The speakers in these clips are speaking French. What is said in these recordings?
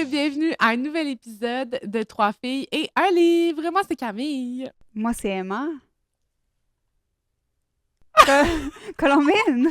bienvenue à un nouvel épisode de Trois filles et un livre. Moi, c'est Camille. Moi, c'est Emma. Colombine!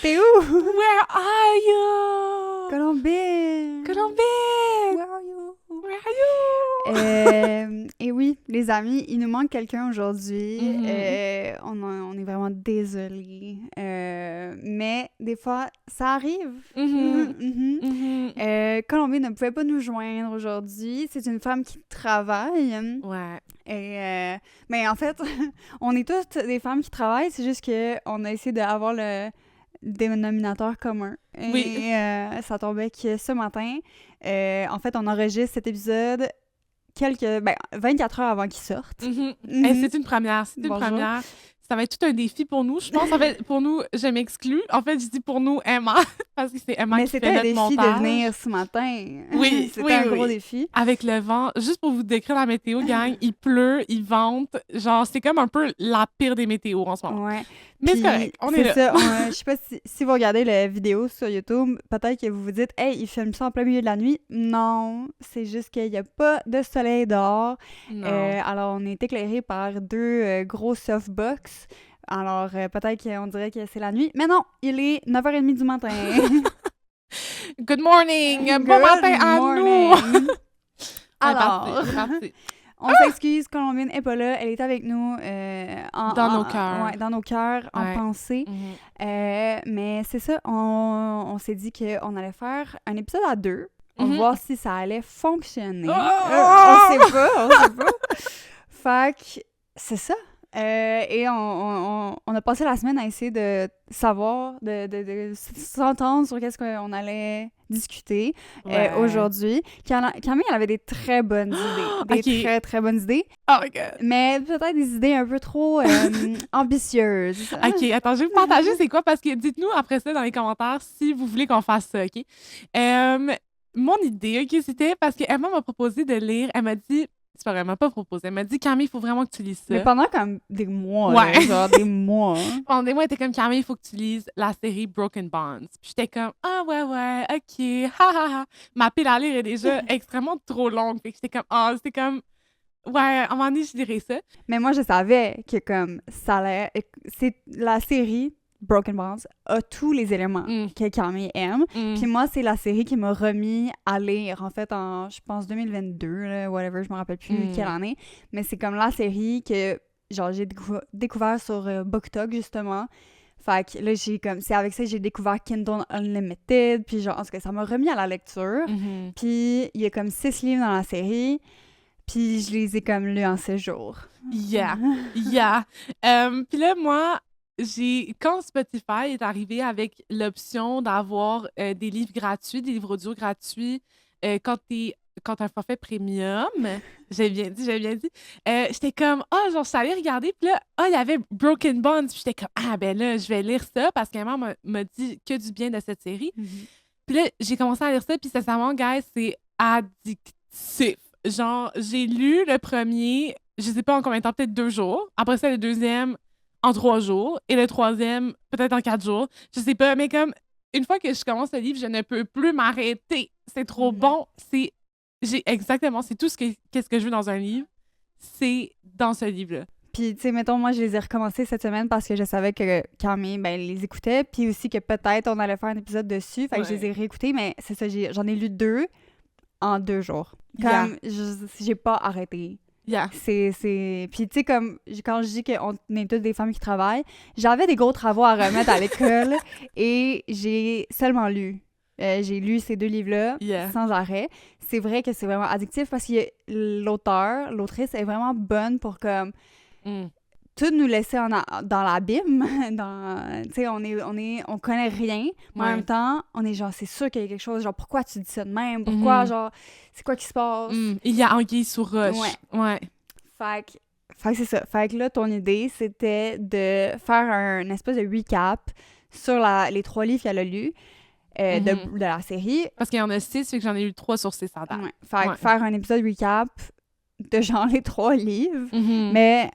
T'es où? Where are you? Colombine! Colombine! Where are you? Where are you? Et oui, les amis, il nous manque quelqu'un aujourd'hui. Mhm. On est vraiment désolés. Mais des fois, ça arrive. Mhm. Mhm. Colombine ne pouvait pas nous joindre aujourd'hui. C'est une femme qui travaille. Ouais. Mais en fait, on est toutes des femmes qui travaillent. C'est juste qu'on a essayé d'avoir le dénominateur commun. Oui. Et ça tombait que ce matin, en fait, on enregistre cet épisode 24 heures avant qu'il sorte. Et c'est une première. C'est une Bonjour. première. Ça va être tout un défi pour nous, je pense. En fait, pour nous, je m'exclus. En fait, je dis pour nous, Emma, parce que c'est Emma Mais qui fait c'était un notre défi montage. de venir ce matin. Oui, C'était oui, un oui. gros défi. Avec le vent, juste pour vous décrire la météo, gang, il pleut, il vente. Genre, c'est comme un peu la pire des météos en ce moment. Ouais. Mais Puis, c'est correct, on est là. ça, je sais pas si vous regardez la vidéo sur YouTube, peut-être que vous vous dites « Hey, il filme ça en plein milieu de la nuit. » Non, c'est juste qu'il n'y a pas de soleil dehors. Non. Alors, on est éclairé par deux gros softbox. Alors, peut-être qu'on dirait que c'est la nuit. Mais non, il est 9h30 du matin. Good morning! Bon Good matin à morning. nous! Alors, C'est parti. on s'excuse, Colombine n'est pas là. Elle est avec nous Dans nos cœurs. Ouais, dans nos cœurs, en Ouais. pensée. Mais c'est ça, on s'est dit qu'on allait faire un épisode à deux. On va voir si ça allait fonctionner. On sait pas. Fait que c'est ça. Et on a passé la semaine à essayer de savoir, de s'entendre sur qu'est-ce qu'on allait discuter aujourd'hui. Camille, elle avait des très bonnes idées. Des très, très bonnes idées. Oh my God. Mais peut-être des idées un peu trop ambitieuses. OK, attends, je vais vous partager c'est quoi, parce que dites-nous après ça dans les commentaires si vous voulez qu'on fasse ça, OK? Mon idée, OK, c'était parce qu'Emma m'a proposé de lire, elle m'a dit, c'est pas vrai, elle m'a pas proposé, elle m'a dit, Camille, il faut vraiment que tu lises ça. Mais pendant comme des mois, Ouais. là, genre des mois. Pendant des mois, elle était comme, Camille, il faut que tu lises la série Broken Bonds. Puis j'étais comme, ah ouais, OK, ha ha ha. Ma pile à lire est déjà extrêmement trop longue. Fait que j'étais comme, ah, c'était comme, ouais, à un moment donné, je dirais ça. Mais moi, je savais que comme ça allait... C'est la série Broken Bonds a tous les éléments que Camille aime. Puis moi, c'est la série qui m'a remis à lire, en fait, en, je pense, 2022, là, whatever, je me rappelle plus quelle année. Mais c'est comme la série que, genre, j'ai découvert sur BookTok, justement. Fait que là, c'est avec ça que j'ai découvert Kindle Unlimited, puis genre, en tout cas, ça m'a remis à la lecture. Puis il y a comme 6 livres dans la série, puis je les ai comme lus en 6 jours. Yeah. Puis là, moi, quand Spotify est arrivé avec l'option d'avoir des livres gratuits, des livres audio gratuits, quand un forfait premium, j'ai bien dit, j'étais comme, genre, je suis allée regarder, puis là, il y avait Broken Bonds, puis j'étais comme, ben là, je vais lire ça, parce qu'elle m'a dit que du bien de cette série. Puis là, j'ai commencé à lire ça, puis sincèrement, guys, c'est addictif. Genre, j'ai lu le premier, je sais pas en combien de temps, peut-être 2 jours. Après ça, le deuxième, en 3 jours. Et le troisième, peut-être en 4 jours. Je sais pas, mais comme, une fois que je commence le livre, je ne peux plus m'arrêter. C'est trop bon. C'est tout qu'est-ce que je veux dans un livre. C'est dans ce livre-là. Puis, tu sais, mettons, moi, je les ai recommencés cette semaine parce que je savais que Camille, les écoutait. Puis aussi que peut-être on allait faire un épisode dessus. Fait que je les ai réécoutés, mais c'est ça, j'en ai lu 2 en 2 jours. Comme, j'ai pas arrêté. Yeah. Puis, tu sais, comme, quand je dis qu'on est toutes des femmes qui travaillent, j'avais des gros travaux à remettre à l'école et j'ai seulement lu. J'ai lu ces 2 livres-là sans arrêt. C'est vrai que c'est vraiment addictif parce que l'autrice est vraiment bonne pour comme tout nous laisser dans l'abîme. Tu sais, on connaît rien, mais en même temps, on est genre, c'est sûr qu'il y a quelque chose, genre, pourquoi tu dis ça de même? Pourquoi, genre, c'est quoi qui se passe? Il y a anguille sous roche. Ouais. Fait que c'est ça. Fait que là, ton idée, c'était de faire un espèce de recap sur les 3 livres qu'elle a lus de la série. Parce qu'il y en a 6, fait que j'en ai lu 3 sur 6 à date. Fait que faire un épisode recap de genre les 3 livres. Mais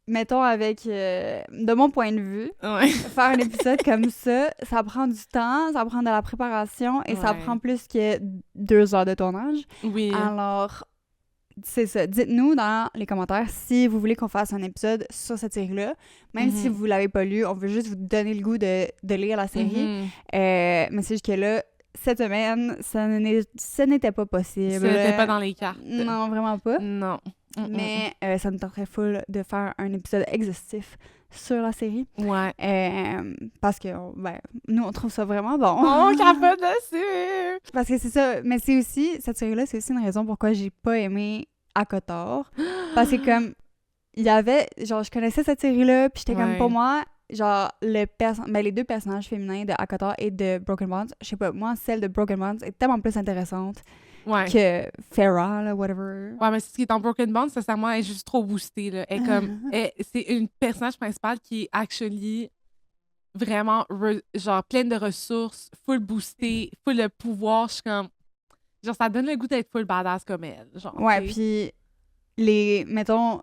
mettons, avec, de mon point de vue, faire un épisode comme ça prend du temps, ça prend de la préparation et ça prend plus que 2 heures de tournage. Oui. Alors, c'est ça. Dites-nous dans les commentaires si vous voulez qu'on fasse un épisode sur cette série-là. Même si vous l'avez pas lu, on veut juste vous donner le goût de lire la série. Mais c'est juste que là, cette semaine, ce n'était pas possible. Ce n'était pas dans les cartes. Non, vraiment pas. Non. Mais ça nous tenterait full de faire un épisode exhaustif sur la série. Ouais. Parce que, nous, on trouve ça vraiment bon. On capote dessus! Parce que c'est ça. Mais c'est aussi, cette série-là, c'est aussi une raison pourquoi j'ai pas aimé ACOTAR. Parce que comme, il y avait, genre, je connaissais cette série-là, puis j'étais comme, pour moi, genre, les 2 personnages féminins de ACOTAR et de Broken Bonds, je sais pas, moi, celle de Broken Bonds est tellement plus intéressante que Farrah, là, whatever. Ouais, mais ce qui est en Broken Bonds, sincèrement, elle est juste trop boostée, là. C'est une personnage principale qui est actually vraiment, genre, pleine de ressources, full boostée, full de pouvoir. Je suis comme... Genre, ça donne le goût d'être full badass comme elle, genre. Ouais, puis mettons...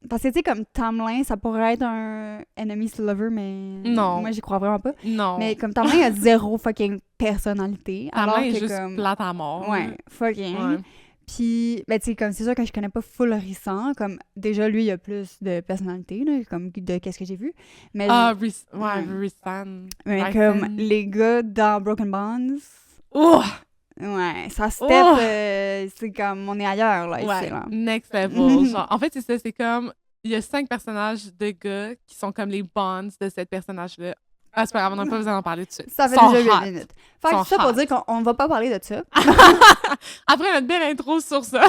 Parce que, tu sais, comme Tamlin, ça pourrait être un enemies to lover, mais... Non. Moi, j'y crois vraiment pas. Non. Mais comme Tamlin a 0 fucking personnalité. Tamlin alors est que juste comme... plate à mort. Ouais, fucking. Ouais. Puis, ben, tu sais, comme c'est sûr que je connais pas full Rissan, comme déjà, lui, il a plus de personnalité, là, comme de qu'est-ce que j'ai vu. Mais Rissan. Mais comme les gars dans Broken Bonds... Oh! Ouais, ça step, c'est comme, on est ailleurs, là, ici, là. Next level, genre. En fait, c'est ça, c'est comme, il y a 5 personnages de gars qui sont comme les bonds de cette personnage-là. Ah, c'est pas grave, on n'a pas besoin d'en parler tout de suite. Ça fait déjà 8 minutes. Fait que ça pour dire qu'on va pas parler de ça. Après notre belle intro sur ça.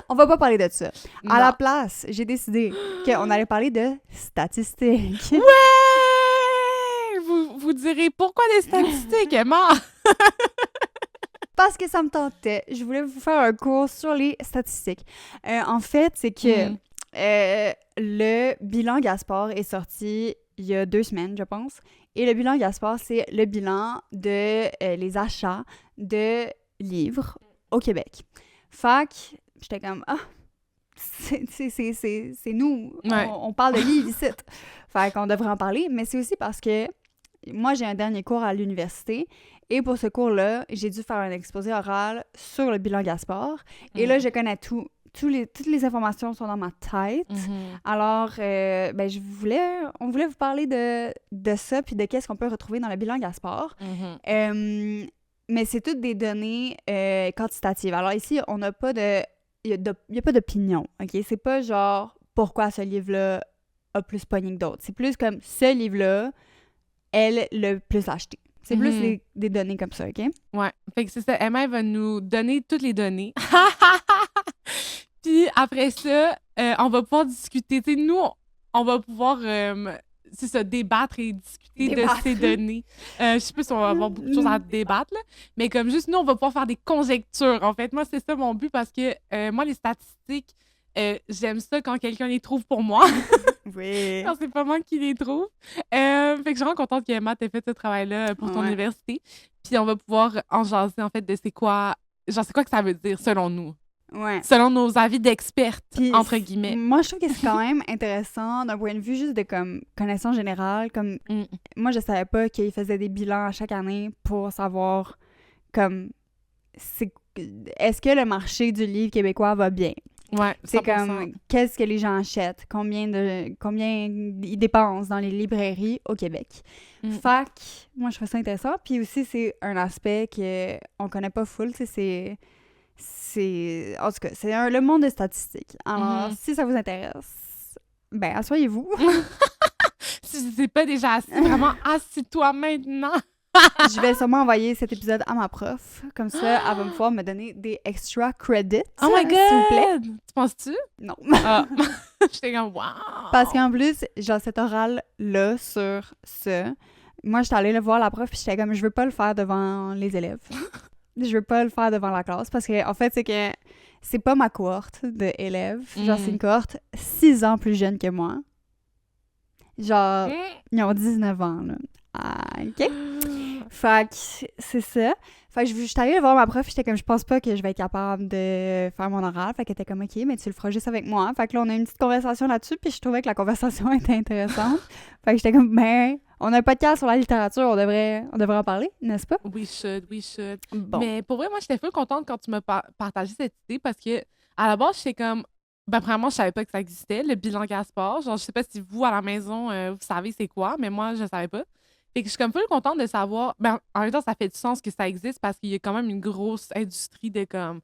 On va pas parler de ça. Non. À la place, j'ai décidé qu'on allait parler de statistiques. Ouais! Vous direz, pourquoi des statistiques, Emma? Parce que ça me tentait. Je voulais vous faire un cours sur les statistiques. En fait, c'est que le bilan Gaspard est sorti il y a 2 semaines, je pense. Et le bilan Gaspard, c'est le bilan de les achats de livres au Québec. Fait que j'étais comme, c'est nous. On parle de livres ici. Fait qu'on devrait en parler. Mais c'est aussi parce que moi, j'ai un dernier cours à l'université. Et pour ce cours-là, j'ai dû faire un exposé oral sur le bilan Gaspard. Et là, je connais tout. Toutes les informations sont dans ma tête. Alors, on voulait vous parler de ça, puis de qu'est-ce qu'on peut retrouver dans le bilan Gaspard. Mais c'est toutes des données quantitatives. Alors ici, on n'a pas il n'y a pas d'opinion, OK? C'est pas genre, pourquoi ce livre-là a plus pogné que d'autres. C'est plus comme, ce livre-là est le plus acheté. C'est plus des données comme ça, OK? Ouais. Fait que c'est ça. Emma va nous donner toutes les données. Puis après ça, on va pouvoir discuter. Tu sais, nous, on va pouvoir, c'est ça, débattre et discuter de ces données. Je sais pas si on va avoir beaucoup de choses à débattre, là, mais comme juste nous, on va pouvoir faire des conjectures. En fait, moi, c'est ça mon but parce que moi, les statistiques, j'aime ça quand quelqu'un les trouve pour moi. Oui. Quand c'est pas moi qui les trouve. Fait que je suis vraiment contente qu'Emma t'ait fait ce travail-là pour ton université. Puis on va pouvoir en jaser, en fait, de c'est quoi que ça veut dire selon nous. Ouais. Selon nos avis d'expertes, entre guillemets. Moi, je trouve que c'est quand même intéressant d'un point de vue juste de comme connaissance générale. Comme moi, je savais pas qu'ils faisaient des bilans à chaque année pour savoir comme est-ce que le marché du livre québécois va bien. Ouais, 100%. C'est comme qu'est-ce que les gens achètent, combien ils dépensent dans les librairies au Québec. Fait que moi, je trouve ça intéressant. Puis aussi, c'est un aspect qu'on connaît pas full, tu sais, en tout cas, c'est le monde des statistiques. Alors, si ça vous intéresse, ben, asseyez-vous. Si c'est pas déjà assis, vraiment, assis-toi maintenant. Je vais sûrement envoyer cet épisode à ma prof. Comme ça, elle va pouvoir me donner des extra credits. Oh my God! S'il vous plaît. Tu penses-tu? Non. J'étais comme, wow! Parce qu'en plus, genre, cet oral-là sur ça, moi, j'étais allée le voir la prof, puis j'étais comme, je veux pas le faire devant les élèves. Je veux pas le faire devant la classe parce que en fait, c'est que c'est pas ma cohorte d'élèves. Genre, c'est une cohorte 6 ans plus jeune que moi. Genre, ils ont 19 ans, là. Ah, OK? Fait que c'est ça. Fait que je suis allée voir ma prof, j'étais comme, je pense pas que je vais être capable de faire mon oral. Fait qu'elle était comme, OK, mais tu le feras juste avec moi. Fait que là, on a eu une petite conversation là-dessus, puis je trouvais que la conversation était intéressante. Fait que j'étais comme, ben, on a un podcast sur la littérature, on devrait en parler, n'est-ce pas? We should. Bon. Mais pour vrai, moi, j'étais full contente quand tu m'as partagé cette idée parce que, à la base, j'étais comme. Ben, premièrement, je savais pas que ça existait, le bilan Gaspard. Genre, je sais pas si vous, à la maison, vous savez c'est quoi, mais moi, je savais pas. Fait que je suis comme full contente de savoir. Ben, en même temps, ça fait du sens que ça existe parce qu'il y a quand même une grosse industrie de comme.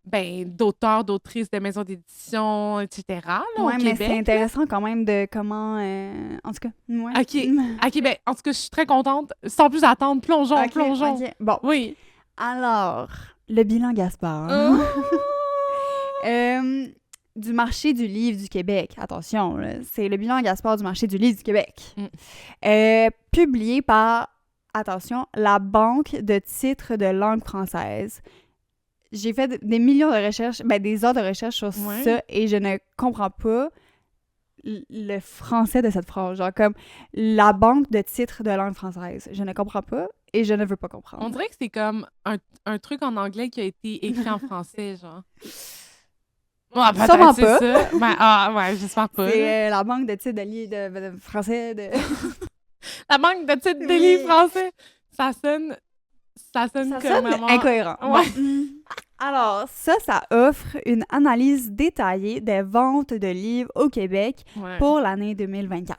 Ben, d'auteurs, d'autrices de maisons d'édition, etc. Là, Ouais, au mais Québec, c'est intéressant quand même de comment. En tout cas, ouais. OK, ben, en tout cas, je suis très contente. Sans plus attendre, plongeons. OK. Bon. Oui. Alors, le bilan Gaspard. Oh! Du marché du livre du Québec. Attention, là, c'est le bilan Gaspard du marché du livre du Québec. Publié par, attention, la Banque de titres de langue française. J'ai fait des millions de recherches, des heures de recherche sur ça, et je ne comprends pas le français de cette phrase. Genre comme la Banque de titres de langue française. Je ne comprends pas et je ne veux pas comprendre. On dirait que c'est comme un truc en anglais qui a été écrit en français, genre. Ouais, sûrement c'est pas. Ça. Ouais, j'espère pas. C'est la banque de titres de livres de français. La banque de titres de livres français. Ça sonne comme incohérent. Ouais. Bon. Alors, ça offre une analyse détaillée des ventes de livres au Québec pour l'année 2024.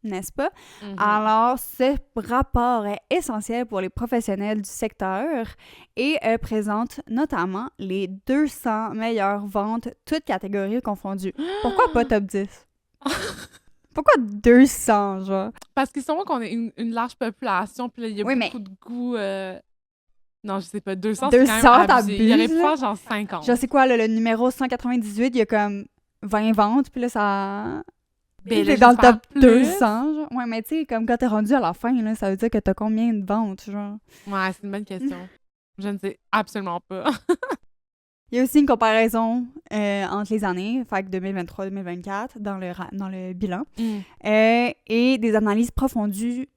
N'est-ce pas? Mm-hmm. Alors, ce rapport est essentiel pour les professionnels du secteur et présente notamment les 200 meilleures ventes, toutes catégories confondues. Pourquoi pas top 10? Pourquoi 200, genre? Parce qu'ils sont qu'on a une large population, puis là, il y a beaucoup de goût... Non, je sais pas, 200, c'est quand même abusé. Il y aurait pu faire genre 50. Je sais quoi, le numéro 198, il y a comme 20 ventes, puis là, ça... Ben, t'es dans le top 200, genre. Ouais, mais tu sais, comme quand t'es rendu à la fin, là, ça veut dire que t'as combien de ventes, genre? Ouais, c'est une bonne question. Je ne sais absolument pas. Il y a aussi une comparaison entre les années, fait que 2023-2024, dans le bilan, et des analyses approfondies.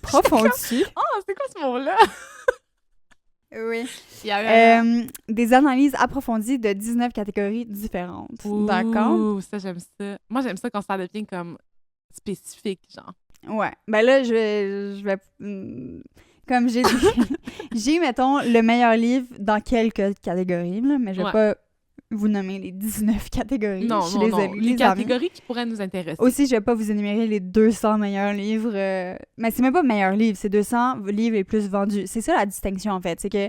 Profondies. Oh, c'est quoi ce mot-là? Oui. Des analyses approfondies de 19 catégories différentes. Ouh, d'accord? Ça, j'aime ça. Moi, j'aime ça quand ça devient comme spécifique, genre. Ouais. Ben là, je vais comme j'ai dit, j'ai, mettons, le meilleur livre dans quelques catégories, là, mais je vais pas vous nommer les 19 catégories. Non, les catégories qui pourraient nous intéresser. Aussi, je vais pas vous énumérer les 200 meilleurs livres. Mais c'est même pas meilleurs livres, c'est 200 livres les plus vendus. C'est ça la distinction, en fait. C'est que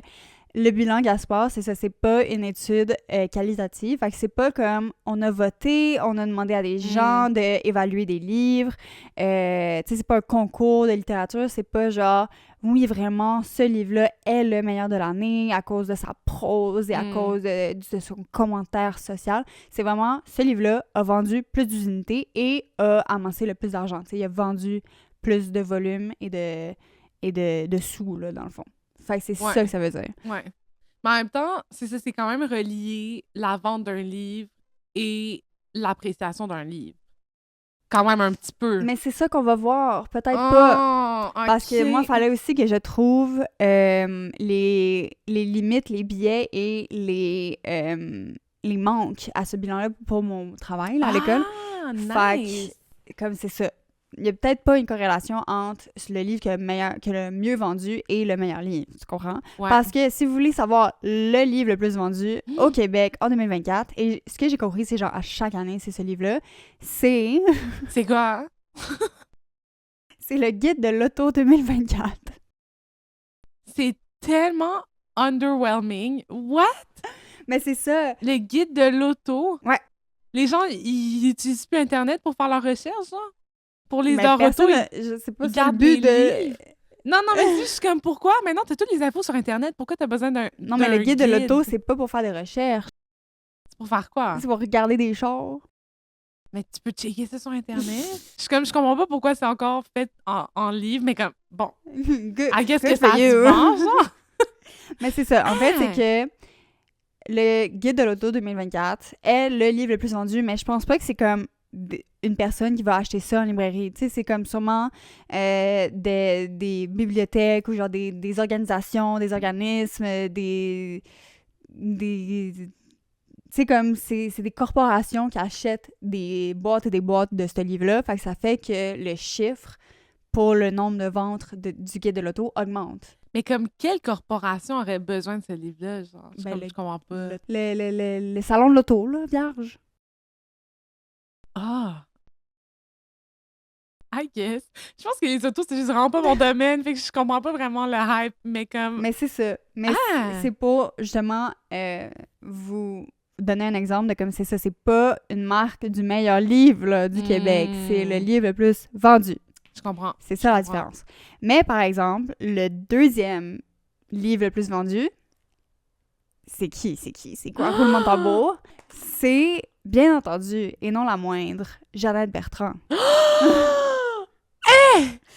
le bilan Gaspard, c'est ça, c'est pas une étude qualitative. Fait que c'est pas comme on a voté, on a demandé à des gens d'évaluer des livres. Tu sais, c'est pas un concours de littérature, c'est pas genre, oui, vraiment, ce livre-là est le meilleur de l'année à cause de sa prose et à cause de son commentaire social. C'est vraiment, ce livre-là a vendu plus d'unités et a amassé le plus d'argent. Tu sais, il a vendu plus de volume et de sous, là, dans le fond. Fait que c'est ça que ça veut dire. Ouais. Mais en même temps, c'est ça, c'est quand même relié la vente d'un livre et l'appréciation d'un livre. Quand même un petit peu. Mais c'est ça qu'on va voir. Peut-être pas. Parce que moi, il fallait aussi que je trouve les limites, les biais et les manques à ce bilan-là pour mon travail là, à l'école. Nice! Fait que, comme c'est ça. Il n'y a peut-être pas une corrélation entre le livre qui a le mieux vendu et le meilleur livre, tu comprends? Ouais. Parce que si vous voulez savoir le livre le plus vendu au Québec en 2024, et ce que j'ai compris, c'est genre à chaque année, c'est ce livre-là, c'est... C'est quoi? C'est le guide de l'auto 2024. C'est tellement underwhelming. What? Mais c'est ça. Le guide de l'auto? Ouais. Les gens, ils utilisent plus Internet pour faire leurs recherches, genre? Pour les heures auto, je sais pas si c'est le but de... Non, mais juste comme pourquoi? Maintenant, t'as toutes les infos sur Internet. Pourquoi t'as besoin d'un Non, mais le guide de l'auto, c'est pas pour faire des recherches. C'est pour faire quoi? C'est pour regarder des chars. Mais tu peux checker ça sur Internet? Je comprends pas pourquoi c'est encore fait en livre, mais comme, bon. I guess que ça se vend, genre. Mais c'est ça. En fait, c'est que le guide de l'auto 2024 est le livre le plus vendu, mais je pense pas que c'est comme une personne qui va acheter ça en librairie. Tu sais, c'est comme sûrement des bibliothèques ou genre des organisations, des organismes, tu sais, comme c'est des corporations qui achètent des boîtes et des boîtes de ce livre-là. Fait que ça fait que le chiffre pour le nombre de ventes du Guide de l'auto augmente. Mais comme quelle corporation aurait besoin de ce livre-là? Genre, je comprends pas. Le salon de l'auto, là, vierge. Ah! I guess. Je pense que les autos, c'est juste vraiment pas mon domaine, fait que je comprends pas vraiment le hype, mais comme... Mais c'est ça. Mais c'est pour, justement, vous donner un exemple de comme c'est ça. C'est pas une marque du meilleur livre là, du Québec. C'est le livre le plus vendu. Je comprends. C'est ça la différence. Mais, par exemple, le deuxième livre le plus vendu, c'est qui? C'est quoi? Roulement de tambour. C'est, bien entendu, et non la moindre, Jeannette Bertrand.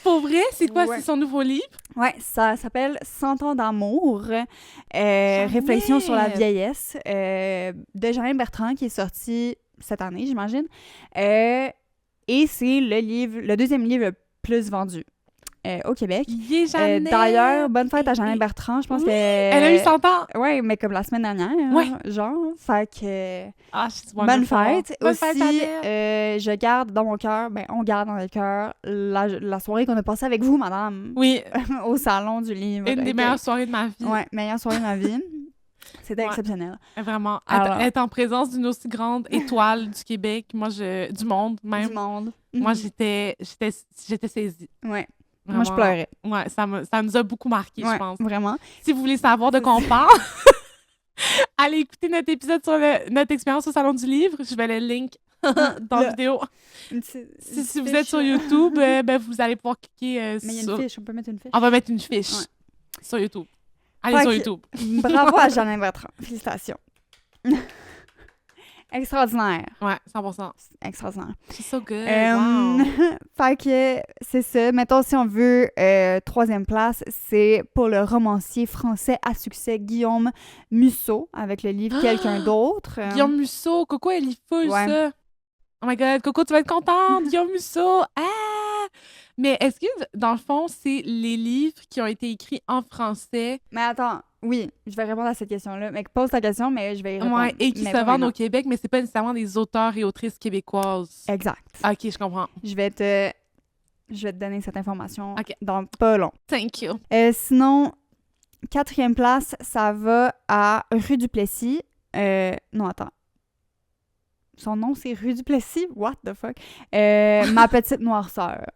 Pour vrai? C'est quoi? Ouais. C'est son nouveau livre? Ouais, ça s'appelle 100 ans d'amour, réflexion sur la vieillesse, de Jeannette Bertrand, qui est sorti cette année, j'imagine. Et c'est le deuxième livre le plus vendu au Québec. D'ailleurs, bonne fête à Jeannette Bertrand. Je pense que... Elle a eu 100 ans! Ouais, mais comme la semaine dernière, genre. Fait que... bonne fête. Aussi, je garde dans mon cœur, on garde dans le cœur la soirée qu'on a passée avec vous, madame. Oui. Au Salon du Livre. Une des meilleures soirées de ma vie. Ouais, meilleure soirée de ma vie. C'était exceptionnel. Vraiment. Être en présence d'une aussi grande étoile du Québec, du monde même. Du monde. Moi, j'étais saisie. Ouais. Vraiment. Moi, je pleurais. Ouais, ça nous a beaucoup marqué, je pense. Vraiment. Si vous voulez savoir de quoi on parle, allez écouter notre épisode sur notre expérience au Salon du Livre. Je vais le link dans la vidéo. Si vous êtes sur YouTube, vous allez pouvoir cliquer mais il y a une fiche, on peut mettre une fiche. On va mettre une fiche sur YouTube. Allez sur YouTube. Bravo à Jeannette Bertrand. Félicitations. Extraordinaire. Ouais, 100%. Extraordinaire. C'est so good. Wow. Fait que c'est ça. Mettons, si on veut, troisième place, c'est pour le romancier français à succès Guillaume Musso, avec le livre Quelqu'un d'autre. Guillaume Musso, Coco, elle est full, ça. Oh my God, Coco, tu vas être contente. Guillaume Musso. Mais est-ce que, dans le fond, c'est les livres qui ont été écrits en français? Mais attends, oui, je vais répondre à cette question-là. Mais pose ta question, mais je vais y répondre. Ouais, et qui se vendent au Québec, mais c'est pas nécessairement des auteurs et autrices québécoises. Exact. OK, je comprends. Je vais te donner cette information dans pas long. Thank you. Sinon, quatrième place, ça va à Rue du Plessis. Non, attends. Son nom, c'est Rue du Plessis? What the fuck? Ma petite noirceur.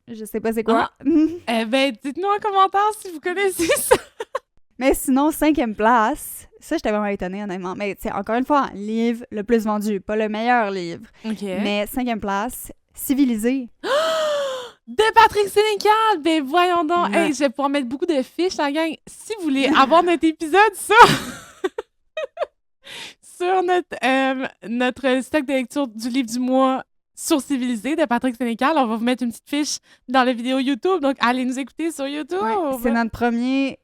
Je sais pas c'est quoi. Dites-nous en commentaire si vous connaissez ça. Mais sinon, cinquième place, ça, j'étais vraiment étonnée, honnêtement. Mais, tu sais, encore une fois, livre le plus vendu, pas le meilleur livre. OK. Mais cinquième place, Civilisé. De Patrick Sénécal! Ben voyons donc. Ouais. Hey, je vais pouvoir mettre beaucoup de fiches, la gang. Si vous voulez avoir notre épisode sur notre stock de lecture du livre du mois sur Civilisé de Patrick Sénécal, on va vous mettre une petite fiche dans la vidéo YouTube. Donc, allez nous écouter sur YouTube. Ouais, c'est notre premier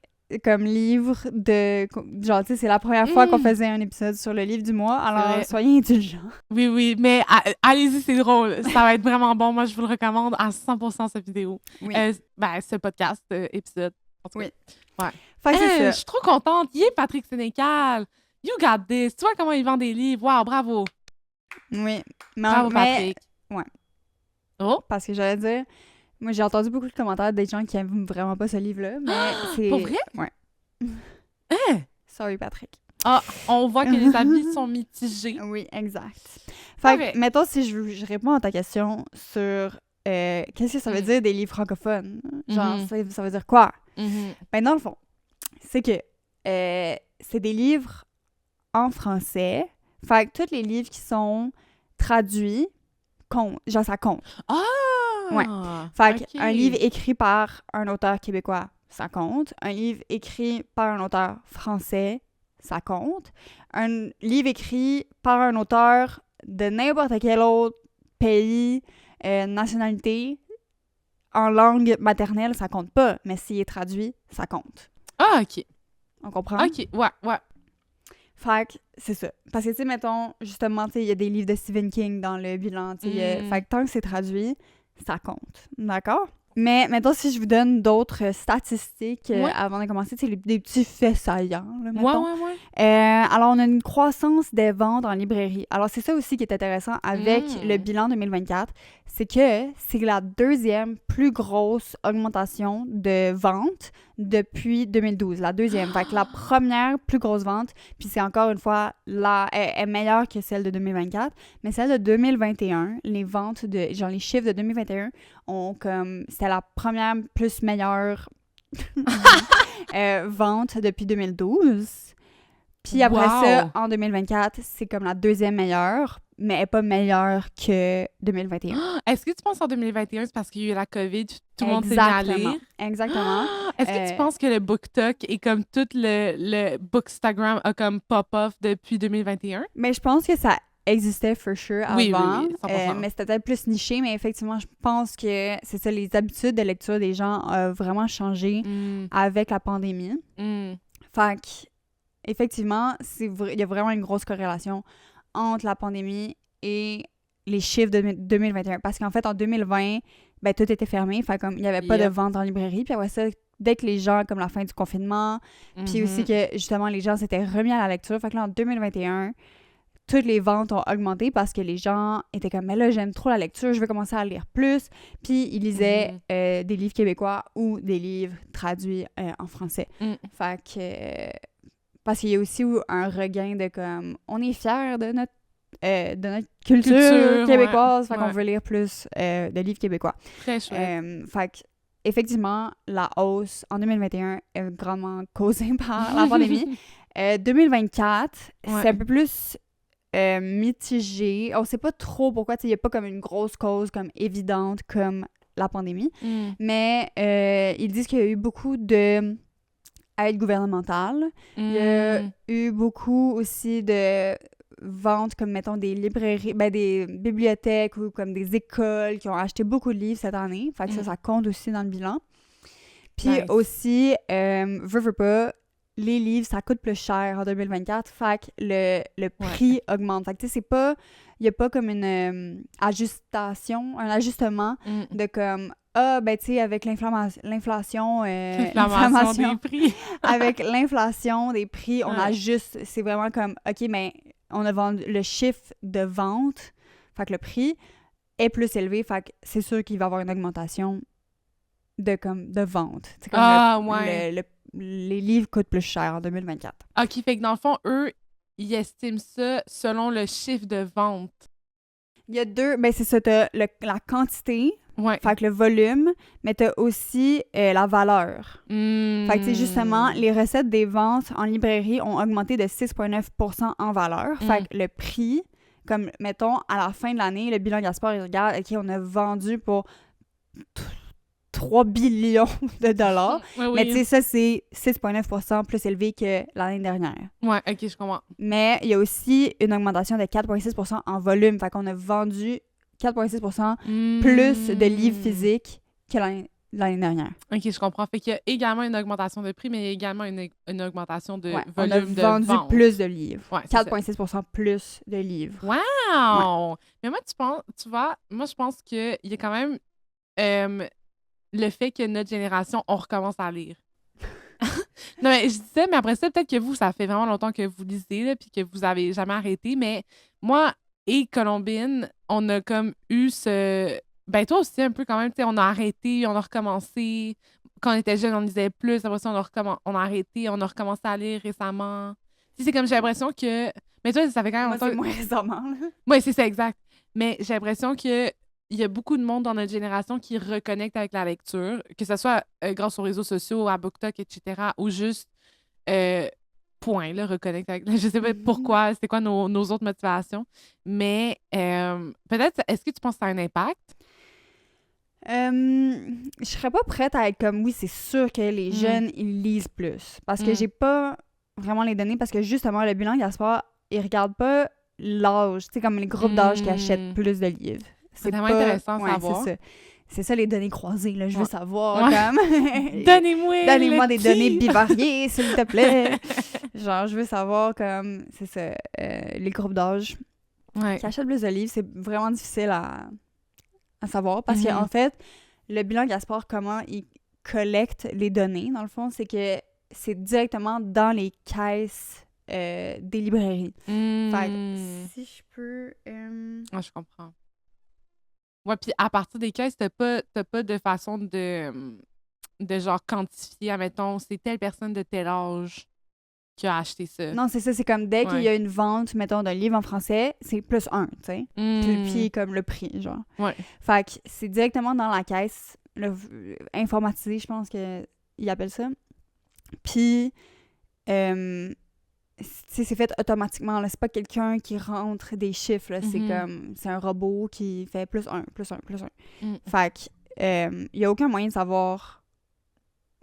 comme livre de... Genre, tu sais, c'est la première fois qu'on faisait un épisode sur le livre du mois. Alors, soyez indulgents. Oui, oui, mais allez-y, c'est drôle. Ça va être vraiment bon. Moi, je vous le recommande à 100% cette vidéo. Oui. Ce podcast, épisode. Oui. Ouais. Fait que c'est ça. Je suis trop contente. Il est Patrick Sénécal. You got this. Tu vois comment il vend des livres. Wow, bravo. Oui. Bravo, Patrick. Ouais. Oh? Parce que j'allais dire... Moi, j'ai entendu beaucoup de commentaires des gens qui aiment vraiment pas ce livre-là, mais c'est... Pour vrai? Ouais. Sorry, Patrick. On voit que les avis sont mitigés. Oui, exact. Fait que, mettons, si je réponds à ta question sur qu'est-ce que ça veut dire des livres francophones? Genre, ça veut dire quoi? Ben, dans le fond, c'est que c'est des livres en français. Fait que tous les livres qui sont traduits, genre, ça compte. Ouais. Fait qu'un livre écrit par un auteur québécois, ça compte. Un livre écrit par un auteur français, ça compte. Un livre écrit par un auteur de n'importe quel autre pays, nationalité, en langue maternelle, ça compte pas. Mais s'il est traduit, ça compte. Ah, OK. On comprend? OK, ouais. Fait que c'est ça. Parce que, tu sais, mettons, justement, tu sais, il y a des livres de Stephen King dans le bilan, tu sais. Fait que tant que c'est traduit, ça compte. D'accord? Mais mettons, si je vous donne d'autres statistiques avant de commencer, tu sais, des petits faits saillants, là, mettons. Alors, on a une croissance des ventes en librairie. Alors, c'est ça aussi qui est intéressant avec le bilan 2024, c'est que c'est la deuxième plus grosse augmentation de ventes depuis 2012. La deuxième. Fait que la première plus grosse vente, puis c'est encore une fois, est meilleure que celle de 2024, mais celle de 2021, les ventes genre les chiffres de 2021 ont comme... C'était la première plus meilleure vente depuis 2012. Puis après ça, en 2024, c'est comme la deuxième meilleure, mais elle n'est pas meilleure que 2021. Est-ce que tu penses en 2021, c'est parce qu'il y a eu la COVID, tout le monde s'est mis à lire? Exactement. Est-ce que tu penses que le BookTok et comme tout le Bookstagram a comme pop-off depuis 2021? Mais je pense que ça existait for sure avant, oui, 100%. Mais c'était peut-être plus niché, mais effectivement, je pense que c'est ça, les habitudes de lecture des gens ont vraiment changé avec la pandémie. Fait que, effectivement, il y a vraiment une grosse corrélation entre la pandémie et les chiffres de 2021. Parce qu'en fait, en 2020, ben, tout était fermé. Fait comme il n'y avait pas de vente en librairie. Puis après ça, dès que les gens, comme la fin du confinement, puis aussi que, justement, les gens s'étaient remis à la lecture. Fait que là, en 2021, toutes les ventes ont augmenté parce que les gens étaient comme « Mais là, j'aime trop la lecture, je veux commencer à lire plus. » Puis ils lisaient des livres québécois ou des livres traduits en français. Fait que... parce qu'il y a aussi eu un regain de comme... On est fiers de notre culture québécoise, fait qu'on veut lire plus de livres québécois. Très chouette. Fait que, effectivement, la hausse en 2021 est grandement causée par la pandémie. 2024, c'est un peu plus mitigé. On sait pas trop pourquoi, il n'y a pas comme une grosse cause comme évidente comme la pandémie. Mais ils disent qu'il y a eu beaucoup de aide gouvernementale. Il y a eu beaucoup aussi de ventes comme, mettons, des librairies, ben des bibliothèques ou comme des écoles qui ont acheté beaucoup de livres cette année. Fait que ça compte aussi dans le bilan. Puis aussi, veux pas, les livres, ça coûte plus cher en 2024. Fait que le prix augmente. Fait que, tu sais, c'est pas... Il y a pas comme une un ajustement de comme... ben, tu sais, avec l'inflation des prix. avec l'inflation des prix, on ajuste. C'est vraiment comme, OK, mais on a vendu le chiffre de vente, fait que le prix est plus élevé, fait que c'est sûr qu'il va y avoir une augmentation de vente. C'est comme les livres coûtent plus cher en 2024. OK, fait que dans le fond, eux, ils estiment ça selon le chiffre de vente. Il y a deux, ben c'est ça, t'as la quantité, fait que le volume, mais t'as aussi la valeur. Fait que, tu sais, justement, les recettes des ventes en librairie ont augmenté de 6,9% en valeur. Fait que le prix, comme, mettons, à la fin de l'année, le bilan Gaspard, il regarde, OK, on a vendu pour 3 billions de dollars. Mais tu sais, ça, c'est 6,9% plus élevé que l'année dernière. Ouais, OK, je comprends. Mais il y a aussi une augmentation de 4,6% en volume. Fait qu'on a vendu 4,6% plus de livres physiques que l'année dernière. OK, je comprends. Fait qu'il y a également une augmentation de prix, mais il y a également une augmentation de volume de vente. On a vendu plus de livres. Ouais, 4,6% plus de livres. Wow! Ouais. Mais moi, tu vois, moi, je pense qu'il y a quand même le fait que notre génération, on recommence à lire. Non, mais je disais, mais après ça, peut-être que vous, ça fait vraiment longtemps que vous lisez, là, puis que vous avez jamais arrêté, mais moi et Colombine, on a comme eu ce... Ben toi aussi, un peu quand même, tu sais, on a arrêté, on a recommencé. Quand on était jeune, on lisait plus. Après ça, on a arrêté, on a recommencé à lire récemment. Tu sais, c'est comme, j'ai l'impression que... Mais toi, ça fait quand même longtemps... Moi, c'est moins récemment, là. Oui, c'est ça, exact. Mais j'ai l'impression que il y a beaucoup de monde dans notre génération qui reconnecte avec la lecture, que ce soit grâce aux réseaux sociaux, à BookTok, etc., ou juste, point, là, reconnecte avec... Je sais pas pourquoi, c'est quoi nos autres motivations, mais peut-être, est-ce que tu penses que ça a un impact? Je serais pas prête à être comme, oui, c'est sûr que les jeunes, ils lisent plus. Parce que j'ai pas vraiment les données, parce que justement, le bilan Gaspard, il regarde pas l'âge, tu sais, comme les groupes d'âge qui achètent plus de livres. C'est vraiment intéressant à savoir. C'est ça. c'est ça les données croisées, là. Je veux savoir, comme... Donnez-moi des données bivariées, s'il te plaît. Genre, je veux savoir, comme... C'est ça, les groupes d'âge qui achètent plus de livres, c'est vraiment difficile à savoir. Parce qu'en fait, le bilan Gaspard, comment il collecte les données, dans le fond, c'est que c'est directement dans les caisses des librairies. Fait que, si je peux... je comprends. Ouais, puis à partir des caisses, t'as pas de façon de genre quantifier, admettons, c'est telle personne de tel âge qui a acheté ça. Non, c'est ça, c'est comme dès qu'il y a une vente, mettons, d'un livre en français, c'est +1, tu sais. Puis comme le prix, genre. Ouais. Fait que c'est directement dans la caisse, informatisé, je pense qu'ils appellent ça. Puis, c'est fait automatiquement, là. C'est pas quelqu'un qui rentre des chiffres, là. C'est comme, c'est un robot qui fait +1, +1, +1. Fait que, il y a aucun moyen de savoir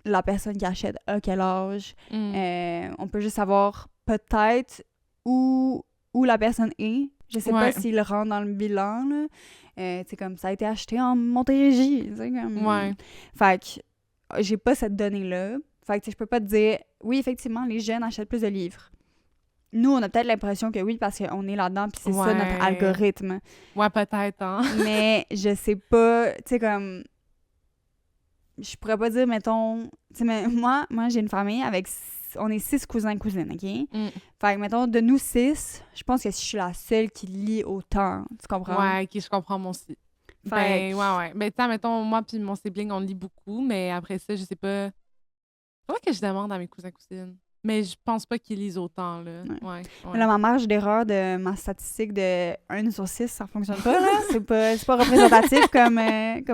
la personne qui achète à quel âge. On peut juste savoir peut-être où la personne est. Je sais pas s'il rentre dans le bilan, là. C'est comme, ça a été acheté en Montérégie, tu sais, comme... Fait que, j'ai pas cette donnée-là. Fait que, je peux pas te dire, oui, effectivement, les jeunes achètent plus de livres. Nous, on a peut-être l'impression que oui, parce qu'on est là-dedans, puis c'est ça notre algorithme. Ouais, peut-être, hein. Mais je sais pas, tu sais, comme... Je pourrais pas dire, mettons... Tu sais, mais moi, j'ai une famille avec... On est 6 cousins-cousines, OK? Fait que, mettons, de nous 6, je pense que je suis la seule qui lit autant. Tu comprends? Ouais, OK, je comprends mon site. Ben, ouais. Ben, tu sais, mettons, moi puis mon sibling, on lit beaucoup, mais après ça, je sais pas... Faudrait que je demande à mes cousins-cousines. Mais je pense pas qu'ils lisent autant, là. Ouais. Là, ma marge d'erreur de ma statistique de 1/6, ça fonctionne pas, là. C'est pas représentatif comme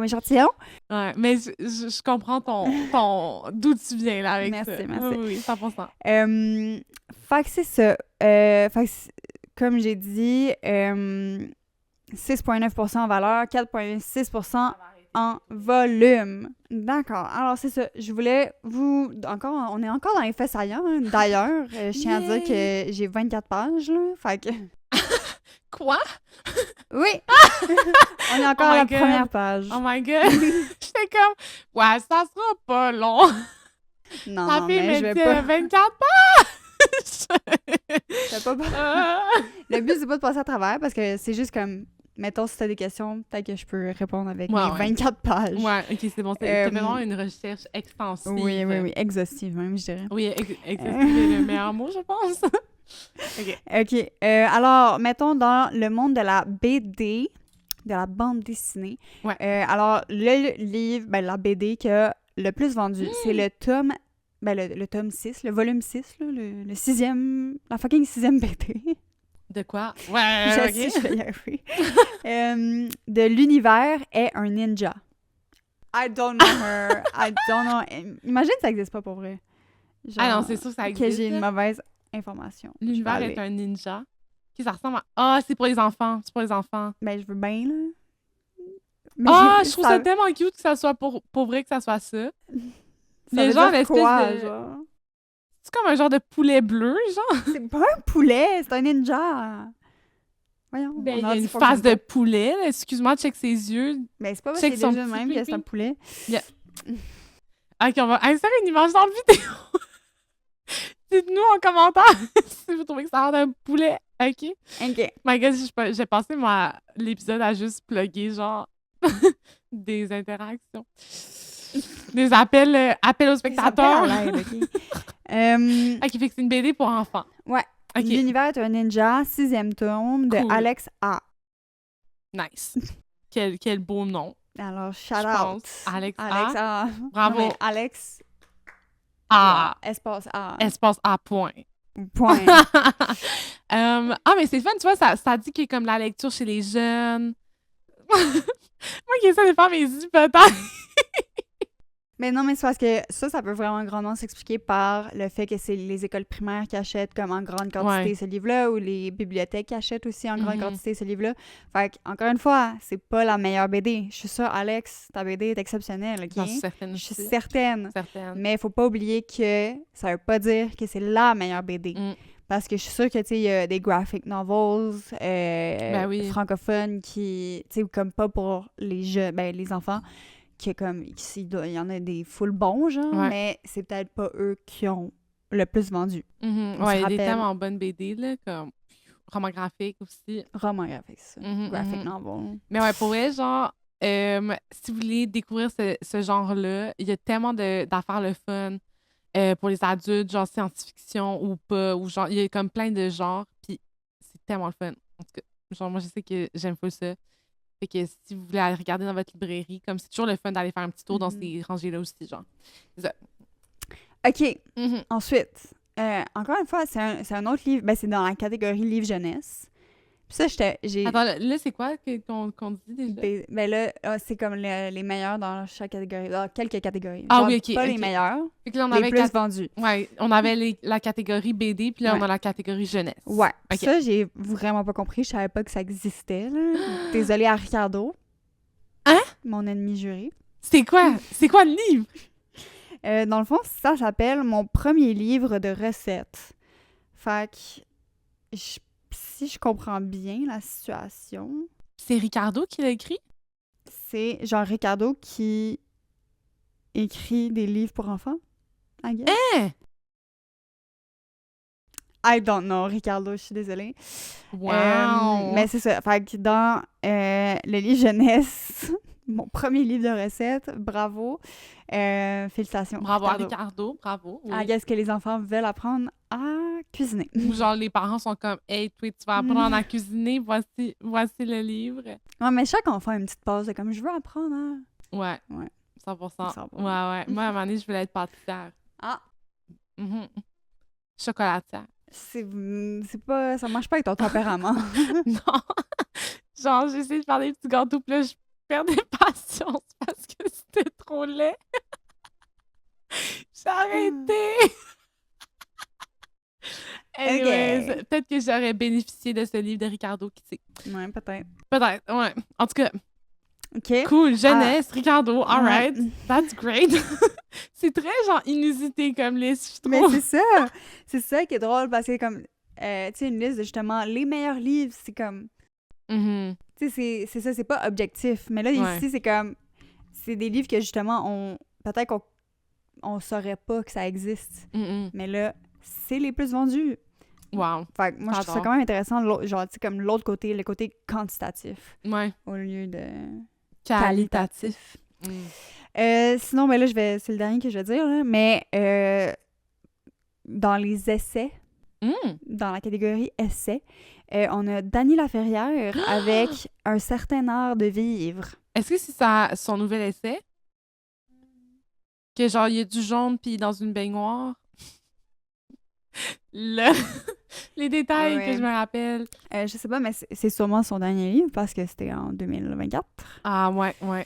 échantillon. Ouais, mais je comprends d'où tu viens, là, avec ça. Merci. Oui, 100%. Fait que c'est ça. Fait que comme j'ai dit, 6,9% en valeur, 4,6% en volume. D'accord. Alors, c'est ça. Je voulais on est encore dans les faits saillants, hein. D'ailleurs, je tiens à dire que j'ai 24 pages, là. Fait que... Quoi? Oui! On est encore à la première page. Oh my God! J'étais comme, ouais, ça sera pas long. Non, mais je vais pas... 24 pages! Le but, c'est pas de passer à travers, parce que c'est juste comme... Mettons, si t'as des questions, peut-être que je peux répondre avec mes 24 pages. Ouais, OK, c'est bon. C'est vraiment une recherche extensive. Oui, exhaustive même, je dirais. Oui, exhaustive est le meilleur mot, je pense. OK. Alors, mettons, dans le monde de la BD, de la bande dessinée, alors, le livre, la BD qui a le plus vendu, c'est le tome... le tome 6, le volume 6, là, le 6e... La fucking 6e BD. De quoi? Ouais, OK. Je vais y arriver. De l'univers est un ninja. I don't know her. I don't know... Imagine que ça n'existe pas pour vrai. Genre, non, c'est sûr que ça existe. Que j'ai une mauvaise information. L'univers est un ninja. Qui ça ressemble à... Ah, c'est pour les enfants. C'est pour les enfants. Ben, je veux bien, là. Mais je trouve ça tellement cute que ça soit pour vrai que ça soit ça. C'est genre l'espèce de... genre? C'est comme un genre de poulet bleu, genre. C'est pas un poulet, c'est un ninja. Voyons. Ben, il y a une face de poulet, là. Excuse-moi, check ses yeux. Ben, c'est pas parce que c'est déjà même que c'est un poulet. Yeah. OK, on va insérer une image dans le vidéo. Dites-nous en commentaire si vous trouvez que ça a l'air d'un poulet. OK? My God, j'ai passé l'épisode à juste plugger, genre, des interactions. Des appels aux spectateurs. OK, fait que c'est une BD pour enfants. Ouais. Okay. L'univers est un ninja, 6e tome de Alex A. Nice. Quel beau nom. Alors, shout out. Alex A. Bravo. Non, Alex A. Espace A. Espace A, point. Mais c'est fun, tu vois, ça dit qu'il y a comme la lecture chez les jeunes. Moi qui essaie de faire mes hypothèses. Mais non, mais c'est parce que ça peut vraiment grandement s'expliquer par le fait que c'est les écoles primaires qui achètent comme en grande quantité ce livre-là, ou les bibliothèques qui achètent aussi en grande quantité ce livre-là. Fait encore une fois, c'est pas la meilleure BD. Je suis sûre, Alex, ta BD est exceptionnelle, OK? Je suis certaine. Mais il faut pas oublier que ça veut pas dire que c'est la meilleure BD. Parce que je suis sûre que, tu sais, il y a des graphic novels Ben oui. francophones qui, tu sais, comme pas pour les jeunes, ben les enfants, qui comme, il y en a des full bons, genre, Ouais. mais c'est peut-être pas eux qui ont le plus vendu. Mhm. On Ouais, se il y a des rappelle. thèmes en bonne BD, là, comme roman graphique aussi. Roman graphique, ça. Mhm, Graphic mhm. novel. Mais ouais, pour vrai, genre, si vous voulez découvrir ce genre-là, il y a tellement d'affaires le fun pour les adultes, genre science-fiction ou pas, ou genre, il y a comme plein de genres, puis c'est tellement le fun. En tout cas, genre, moi, je sais que j'aime pas ça. Fait que si vous voulez aller regarder dans votre librairie, comme c'est toujours le fun d'aller faire un petit tour dans ces rangées-là aussi, genre. C'est ça. OK. Mhm. Ensuite, encore une fois, c'est un autre livre. Ben, c'est dans la catégorie livre jeunesse. Puis ça, j'ai... Attends, là, c'est quoi qu'on dit déjà? Ben là, c'est comme les meilleurs dans chaque catégorie. Dans quelques catégories. Ah Genre, oui, ok, pas les ok. meilleurs, Fait que là, on les avait plus vendus. Ouais, on avait la catégorie BD, puis là, on Ouais. a la catégorie jeunesse. Ouais. Ok. Ça, j'ai vraiment pas compris. Je savais pas que ça existait, là. Désolée à Ricardo. Hein? Mon ennemi juré. C'est quoi? C'est quoi le livre? Dans le fond, ça s'appelle Mon premier livre de recettes. Fait que, si je comprends bien la situation, C'est Ricardo qui l'a écrit? c'est genre Ricardo qui écrit des livres pour enfants, I guess. Hein? I don't know, Ricardo, je suis désolée. Wow! Mais c'est ça. Fait que dans le livre jeunesse, mon premier livre de recettes, bravo. Félicitations. Bravo à Ricardo, bravo. Oui. I guess que les enfants veulent apprendre à cuisiner. Ou genre, les parents sont comme, hey, toi, tu vas apprendre à cuisiner, voici le livre. Ouais, mais chaque enfant a une petite pause de comme, je veux apprendre à... Ouais. Ouais. 100%. 100%. Ouais, ouais. Moi, à un moment donné, je voulais être pâtissière. Ah! Mhm. Chocolatière. C'est pas... Ça marche pas avec ton tempérament. Non! Genre, j'ai essayé de faire des petits gâteaux, puis là, je perdais patience parce que c'était trop laid. J'ai arrêté! Anyways, peut-être que j'aurais bénéficié de ce livre de Ricardo, qui sait. Ouais, peut-être. Peut-être, ouais. En tout cas, OK. cool, jeunesse, Ricardo, alright, Ouais. that's great. C'est très, genre, inusité comme liste, je Mais trouve. c'est ça qui est drôle, parce que comme, tu sais, une liste de justement les meilleurs livres, c'est comme, Mhm. tu sais, c'est ça, c'est pas objectif. Mais là, Ouais. ici, c'est comme, c'est des livres que justement, peut-être qu'on saurait pas que ça existe. Mhm. Mais là, c'est les plus vendus. Wow. Fait que moi, je trouve ça quand même intéressant, genre, tu sais, comme l'autre côté, le côté quantitatif, Ouais. au lieu de Qualitatif. sinon, ben là, c'est le dernier que je vais dire, là, mais dans les essais, dans la catégorie essais, on a Dany Laferrière avec Un certain art de vivre. Est-ce que c'est son nouvel essai? Que genre, il y a du jaune puis dans une baignoire? Les détails Ouais. que je me rappelle. Je sais pas, mais c'est sûrement son dernier livre parce que c'était en 2024. Ah, ouais, ouais.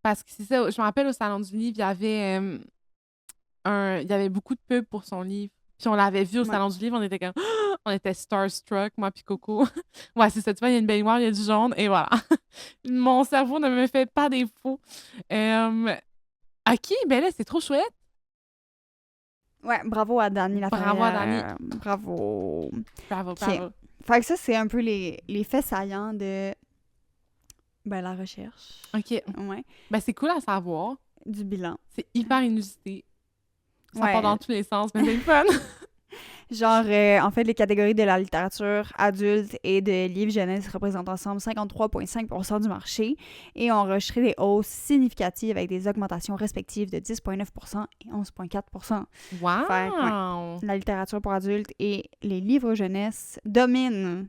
Parce que c'est ça, je me rappelle au Salon du Livre, il y avait beaucoup de pubs pour son livre. Puis on l'avait vu au Salon du Livre, on était comme... On était starstruck, moi puis Coco. Ouais, c'est ça, tu vois, il y a une baignoire, il y a du jaune, et voilà. Mon cerveau ne me fait pas défaut. OK, ben là, c'est trop chouette. Ouais, bravo à Dany Laferrière. Bravo à Dany. Bravo. Bravo, Okay. bravo. Fait que ça, c'est un peu les faits saillants de la recherche. OK. Ouais. Ben, c'est cool à savoir. Du bilan. C'est hyper inusité. Ça Ouais. part dans tous les sens, mais c'est le fun. Genre, en fait, les catégories de la littérature adulte et de livres jeunesse représentent ensemble 53,5% du marché et ont enregistré des hausses significatives avec des augmentations respectives de 10,9% et 11,4%. Wow! Fait que, la littérature pour adultes et les livres jeunesse dominent.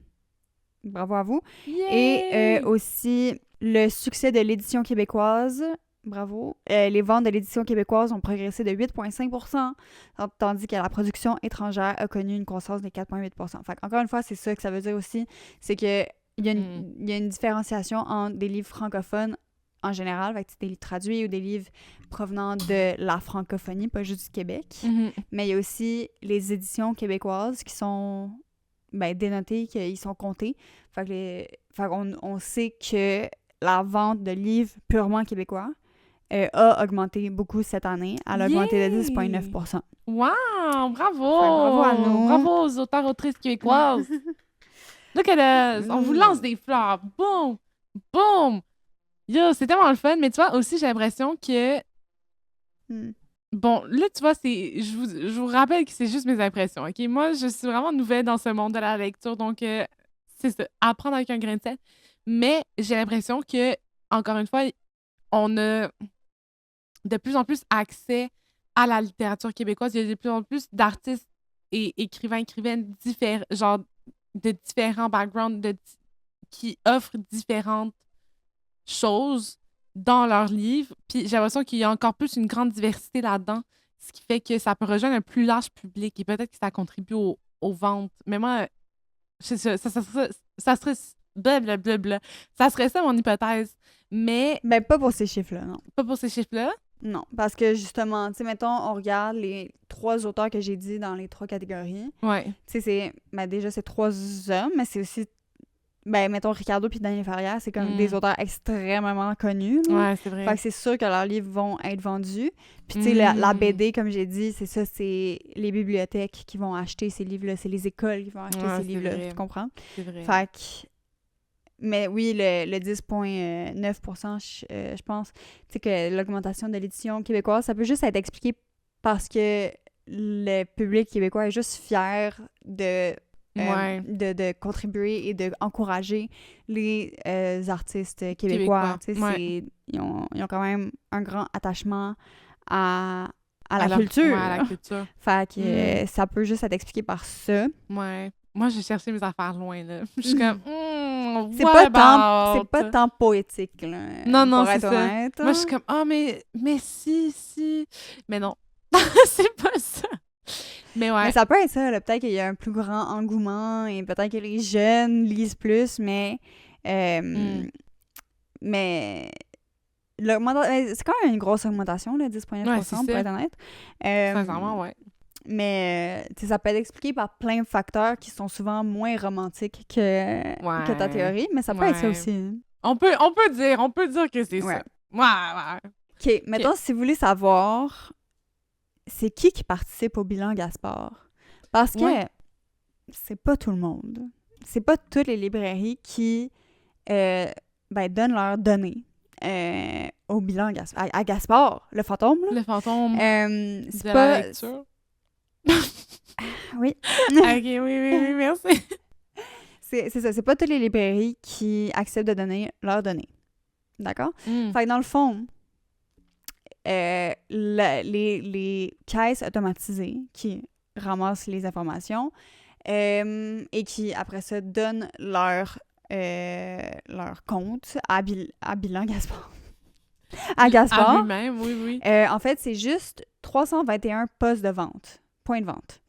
Bravo à vous. Yay! Et aussi, le succès de l'édition québécoise. Bravo. Les ventes de l'édition québécoise ont progressé de 8,5%, tandis que la production étrangère a connu une croissance de 4,8%. Fait encore une fois, c'est ça que ça veut dire aussi, c'est que il y a une différenciation entre des livres francophones en général, fait que des livres traduits ou des livres provenant de la francophonie, pas juste du Québec. Mm-hmm. Mais il y a aussi les éditions québécoises qui sont dénotées, qu'ils sont comptés. Fait qu'on sait que la vente de livres purement québécois a augmenté beaucoup cette année. Elle a augmenté de 10,9%. Wow! Bravo! Bravo à nous! Bravo aux auteurs-autrices québécoises! Look at us! On vous lance des fleurs! Boum! Boum! Yo, c'est tellement le fun, mais tu vois, aussi, j'ai l'impression que... Bon, là, tu vois, je vous rappelle que c'est juste mes impressions, OK? Moi, je suis vraiment nouvelle dans ce monde de la lecture, donc c'est ça, apprendre avec un grain de sel. Mais j'ai l'impression que, encore une fois, on a de plus en plus accès à la littérature québécoise. Il y a de plus en plus d'artistes et écrivaines genre de différents backgrounds qui offrent différentes choses dans leurs livres. Puis j'ai l'impression qu'il y a encore plus une grande diversité là-dedans, ce qui fait que ça peut rejoindre un plus large public et peut-être que ça contribue aux ventes. Mais moi, ça serait blablabla. Ça serait ça mon hypothèse. Mais... Ben, pas pour ces chiffres-là, non. Pas pour ces chiffres-là? Non, parce que justement, tu sais, mettons, on regarde les 3 auteurs que j'ai dit dans les 3 catégories. Ouais. Tu sais, déjà, c'est 3 hommes, mais c'est aussi, mettons, Ricardo puis Daniel Ferrière, c'est comme des auteurs extrêmement connus. Là. Ouais, c'est vrai. Fait que c'est sûr que leurs livres vont être vendus. Puis, tu sais, la BD, comme j'ai dit, c'est ça, c'est les bibliothèques qui vont acheter ces livres-là, c'est les écoles qui vont acheter ces livres-là, tu comprends? C'est vrai. Fait que... Mais oui, le 10,9%, je pense, tu sais, que l'augmentation de l'édition québécoise, ça peut juste être expliqué parce que le public québécois est juste fier de contribuer et d'encourager les artistes québécois. Tu sais, ils ont quand même un grand attachement à la culture. Ouais, à la culture. Fait que ça peut juste être expliqué par ça. Ouais. Moi, j'ai cherché mes affaires loin, là. Je suis comme, c'est pas tant poétique, là. Non, c'est ça. Honnête, moi, je suis comme, mais si. Mais non, c'est pas ça. Mais ouais. Mais ça peut être ça, là. Peut-être qu'il y a un plus grand engouement et peut-être que les jeunes lisent plus, mais c'est quand même une grosse augmentation, là, 10,9%, pour être honnête. Sincèrement, ouais. Mais ça peut être expliqué par plein de facteurs qui sont souvent moins romantiques que ta théorie, mais ça peut être ça aussi. On peut dire que c'est ça. Ouais. OK, mettons, si vous voulez savoir, c'est qui participe au bilan Gaspard? Parce que c'est pas tout le monde. C'est pas toutes les librairies qui donnent leurs données au bilan Gaspard. À Gaspard, le fantôme, là. Le fantôme c'est de pas... la lecture. Oui. OK, oui, merci. C'est ça, c'est pas toutes les librairies qui acceptent de donner leurs données. D'accord? Fait que dans le fond, les caisses automatisées qui ramassent les informations et qui, après ça, donnent leur compte à Bilan Gaspard. À Gaspard. À lui-même, oui. En fait, c'est juste 321 postes de vente. Point de vente.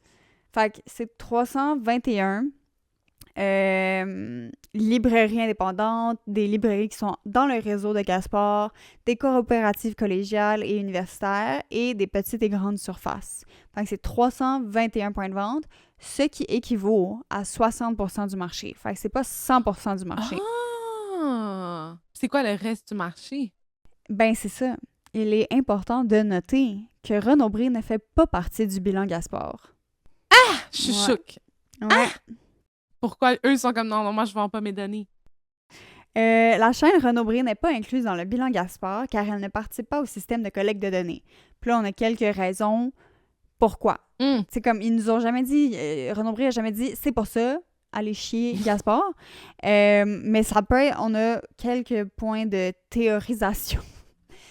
Fait que c'est 321 librairies indépendantes, des librairies qui sont dans le réseau de Gaspard, des coopératives collégiales et universitaires et des petites et grandes surfaces. Fait que c'est 321 points de vente, ce qui équivaut à 60% du marché. Fait que c'est pas 100% du marché. Ah! C'est quoi le reste du marché? Ben, c'est ça. Il est important de noter que Renaud-Bré ne fait pas partie du bilan Gaspard. Ah! Je suis choquée. Ouais. Ah! Pourquoi eux sont comme non, moi je vends pas mes données? La chaîne Renaud-Bré n'est pas incluse dans le bilan Gaspard car elle ne participe pas au système de collecte de données. Puis là, on a quelques raisons pourquoi. C'est comme, ils nous ont jamais dit, Renaud-Bré a jamais dit, c'est pour ça, allez chier Gaspard. Mais ça peut être, on a quelques points de théorisation.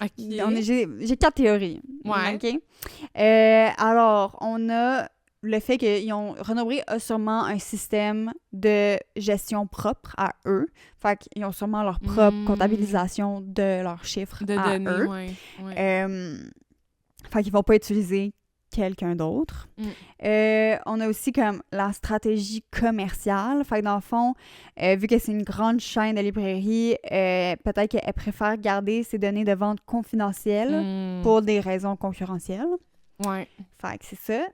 Okay. J'ai 4 théories. Ouais. OK? Alors, on a le fait que Renaud-Bré a sûrement un système de gestion propre à eux. Fait qu'ils ont sûrement leur propre comptabilisation de leurs chiffres de à données, eux. Ouais. Fait qu'ils vont pas utiliser quelqu'un d'autre. On a aussi comme la stratégie commerciale. Fait que dans le fond, vu que c'est une grande chaîne de librairies, peut-être qu'elle préfère garder ses données de vente confidentielles pour des raisons concurrentielles. Ouais. Fait que c'est ça.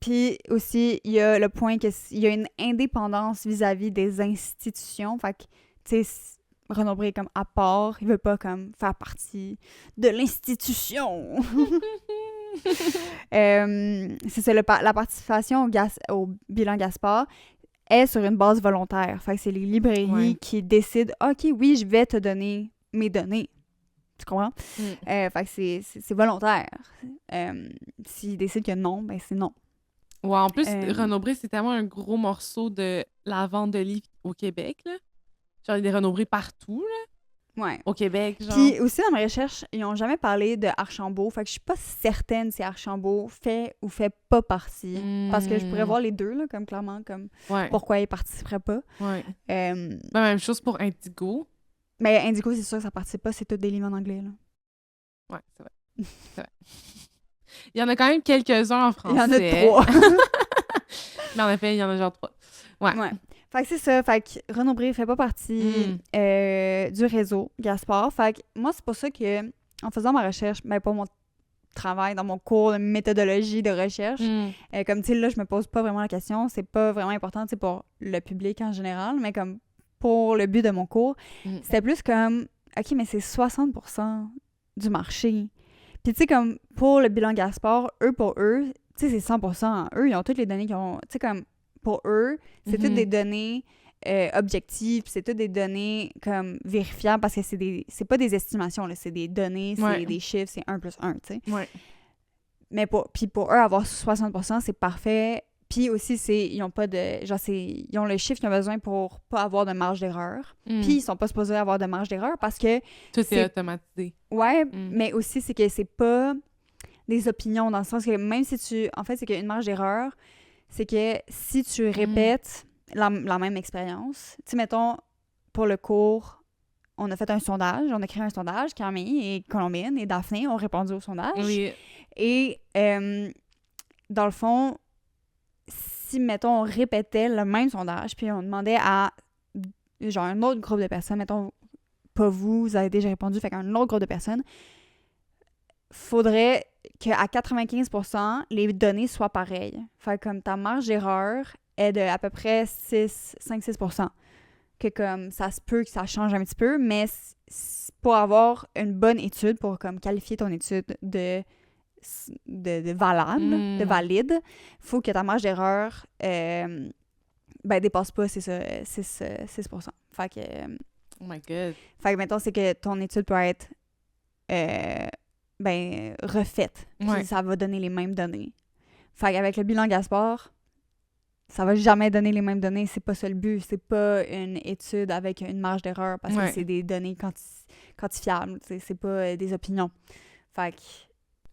Puis aussi, il y a le point qu'il y a une indépendance vis-à-vis des institutions. Fait que, tu sais, Renaud Bré est comme à part, il veut pas comme faire partie de l'institution. C'est ça, la participation au bilan Gaspard est sur une base volontaire. Fait que c'est les librairies qui décident « OK, oui, je vais te donner mes données. » Tu comprends? Fait que c'est volontaire. S'ils décident que non, ben c'est non. Ouais, en plus, Renaud Bré, c'est tellement un gros morceau de la vente de livres au Québec, là. Genre, il y a des Renaud Bré partout, là. Ouais. Au Québec, genre. Puis aussi, dans mes recherches, ils n'ont jamais parlé de Archambault. Fait que je suis pas certaine si Archambault fait ou fait pas partie. Parce que je pourrais voir les deux, là, comme clairement, comme pourquoi ils participeraient pas. Ouais. Même chose pour Indigo. Mais Indigo, c'est sûr que ça participe pas, c'est tous des livres en anglais, là. Ouais, c'est vrai. C'est vrai. Il y en a quand même quelques-uns en français. Il y en a 3. Mais en effet, il y en a genre 3. Ouais. Fait que c'est ça. Fait que Renaud Bré fait pas partie du réseau Gaspard. Fait que moi, c'est pour ça que, en faisant ma recherche, mais pas mon travail dans mon cours de méthodologie de recherche, comme tu sais, là, je me pose pas vraiment la question. C'est pas vraiment important, tu sais, pour le public en général, mais comme pour le but de mon cours, c'était plus comme, OK, mais c'est 60% du marché. Puis tu sais, comme pour le bilan Gaspard, pour eux, tu sais, c'est 100%. Eux, ils ont toutes les données qu'ils ont. Tu sais, comme pour eux, c'est toutes des données objectives, c'est toutes des données comme vérifiables parce que c'est pas des estimations, là, c'est des données, c'est des chiffres, c'est 1 plus 1, tu sais. Ouais. Mais puis pour eux, avoir 60%, c'est parfait. Puis aussi, ils ont pas de... Genre, ils ont le chiffre qu'ils ont besoin pour pas avoir de marge d'erreur. Puis ils sont pas supposés avoir de marge d'erreur parce que... Tout est automatisé. Ouais, mais aussi, c'est que c'est pas des opinions dans le sens que même si tu... En fait, c'est qu'une marge d'erreur, c'est que si tu répètes la même expérience, tu sais, mettons, pour le cours, on a fait un sondage, on a créé un sondage, Camille et Colombine et Daphné ont répondu au sondage. Oui. Et dans le fond, si, mettons, on répétait le même sondage, puis on demandait à, genre, un autre groupe de personnes, mettons, pas vous avez déjà répondu, fait qu'un autre groupe de personnes, faudrait qu'à 95%, les données soient pareilles. Fait comme ta marge d'erreur est de à peu près 5-6%. Que comme, ça se peut que ça change un petit peu, mais pour avoir une bonne étude, pour comme qualifier ton étude de valable, de valide, faut que ta marge d'erreur dépasse pas, c'est ça, 6%. Fait que... oh my God. Fait que, mettons, c'est que ton étude peut être refaite. Puis ça va donner les mêmes données. Fait qu'avec le bilan Gaspard, ça va jamais donner les mêmes données. C'est pas ça le but. C'est pas une étude avec une marge d'erreur parce que c'est des données quantifiables. C'est pas des opinions. Fait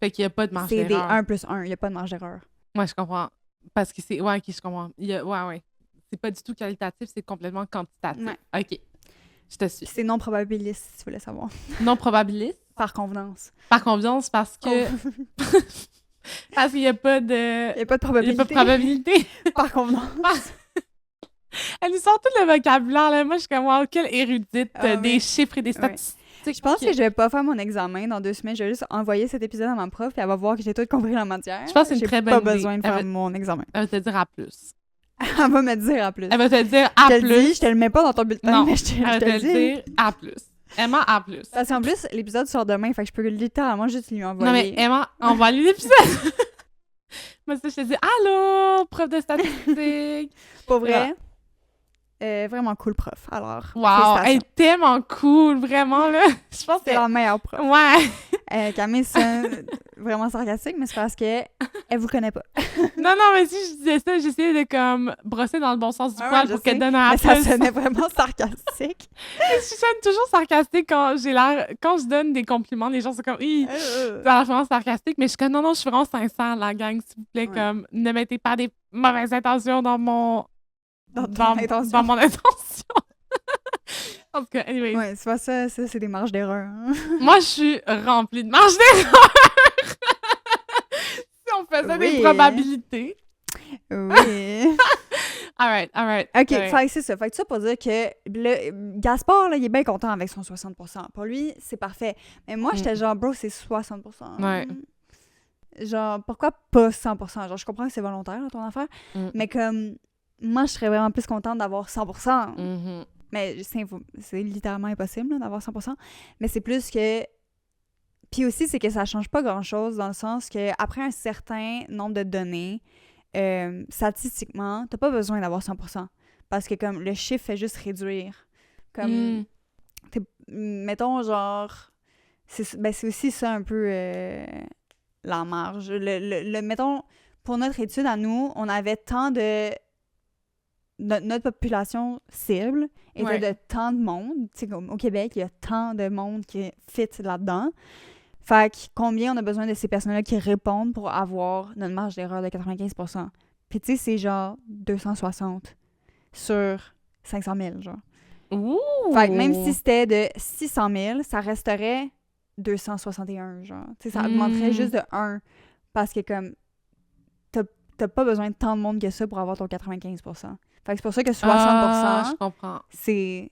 qu'il n'y a pas de marge d'erreur. C'est des 1 plus 1. Il n'y a pas de marge d'erreur. Ouais, je comprends. Parce que c'est... Ouais, OK, je comprends. Ouais. C'est pas du tout qualitatif, c'est complètement quantitatif. Ouais. OK. Je te suis. C'est non probabiliste, si tu voulais savoir. Non probabiliste? Par convenance. Par convenance, parce que... parce qu'il n'y a pas de... Il n'y a pas de probabilité. Il n'y a pas de probabilité. Par convenance. Elle nous sort tout le vocabulaire, là. Moi, je suis comme, wow, quelle érudite des chiffres et des statistiques. Je pense que je vais pas faire mon examen dans 2 semaines. Je vais juste envoyer cet épisode à ma prof et elle va voir que j'ai tout compris la matière. Je pense que c'est une très bonne idée. J'ai pas besoin de faire mon examen. Elle va te dire A+. Elle va me dire A+. Elle va te dire A+. Je te le mets pas dans ton bulletin, non, mais je te elle va te dire A+. Emma A+. Parce qu'en plus, l'épisode sort demain, fait que je peux littéralement juste lui envoyer. Non, mais Emma, envoie-lui l'épisode. Moi, je te dis « Allô, prof de statistique! » Pas vrai? Vraiment cool, prof. Alors, wow, elle est tellement cool, vraiment, là. Je pense que c'est la meilleure prof. Ouais. Camille, c'est vraiment sarcastique, mais c'est parce qu'elle vous connaît pas. non, mais si je disais ça, j'essayais de, comme, brosser dans le bon sens du poil pour qu'elle donne un ça sonnait vraiment sarcastique. Je sonne toujours sarcastique quand je donne des compliments, les gens sont comme, c'est vraiment sarcastique, mais je suis comme, non, je suis vraiment sincère, la gang, s'il vous plaît, comme, ne mettez pas des mauvaises intentions dans mon... Dans mon intention. En tout cas, anyway. Ouais, c'est pas ça, c'est des marges d'erreur. Hein. Moi, je suis remplie de marges d'erreur. Si on faisait des probabilités. Oui. all right. OK, fait que c'est ça. Fait que ça pour dire que Gaspard, là, il est bien content avec son 60%. Pour lui, c'est parfait. Mais moi, j'étais genre, bro, c'est 60%. Ouais. Genre, pourquoi pas 100%? Genre, je comprends que c'est volontaire, là, ton affaire. Mais comme... Moi, je serais vraiment plus contente d'avoir 100%. Mais c'est littéralement impossible là, d'avoir 100%. Mais c'est plus que... Puis aussi, c'est que ça change pas grand-chose dans le sens que après un certain nombre de données, statistiquement, t'as pas besoin d'avoir 100%. Parce que comme le chiffre fait juste réduire. Comme, mettons genre... C'est aussi ça un peu la marge. Mettons, pour notre étude à nous, on avait tant de... Notre population cible était de tant de monde. Tu sais, comme au Québec, il y a tant de monde qui fit là-dedans. Fait que combien on a besoin de ces personnes-là qui répondent pour avoir notre marge d'erreur de 95%. Puis tu sais, c'est genre 260 sur 500 000, genre. Ouh! Fait que même si c'était de 600 000, ça resterait 261, genre. Tu sais, ça augmenterait juste de 1. Parce que comme, t'as pas besoin de tant de monde que ça pour avoir ton 95%. Fait que c'est pour ça que 60%, je comprends. C'est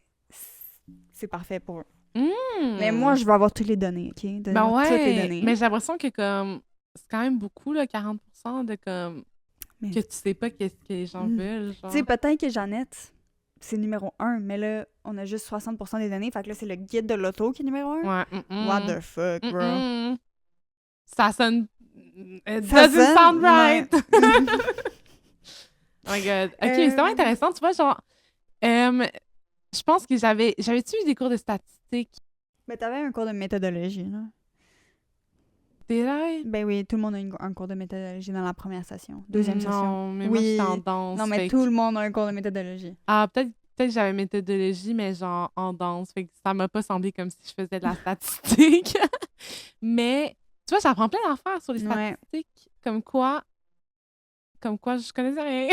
parfait pour eux. Mais moi, je veux avoir toutes les données, OK? Toutes les données. Mais j'ai l'impression que comme c'est quand même beaucoup, là, 40% de comme que tu sais pas qu'est-ce que les gens veulent. Tu sais, peut-être que Jeannette, c'est numéro 1, mais là, on a juste 60% des données. Fait que là, c'est le guide de l'auto qui est numéro 1. Ouais. What the fuck, bro? Ça sonne... It doesn't sound right! Oh my God. OK, c'est vraiment intéressant. Tu vois, genre... je pense que j'avais-tu eu des cours de statistiques? Mais t'avais un cours de méthodologie, là. Did I? Ben oui, tout le monde a un cours de méthodologie dans la première session. Deuxième session. Non, mais moi, j'étais en danse. Non, mais tout le monde a un cours de méthodologie. Ah, peut-être que j'avais méthodologie, mais genre en danse. Fait que ça m'a pas semblé comme si je faisais de la statistique. Mais, tu vois, j'apprends plein d'affaires sur les statistiques. Comme quoi, je connaissais rien.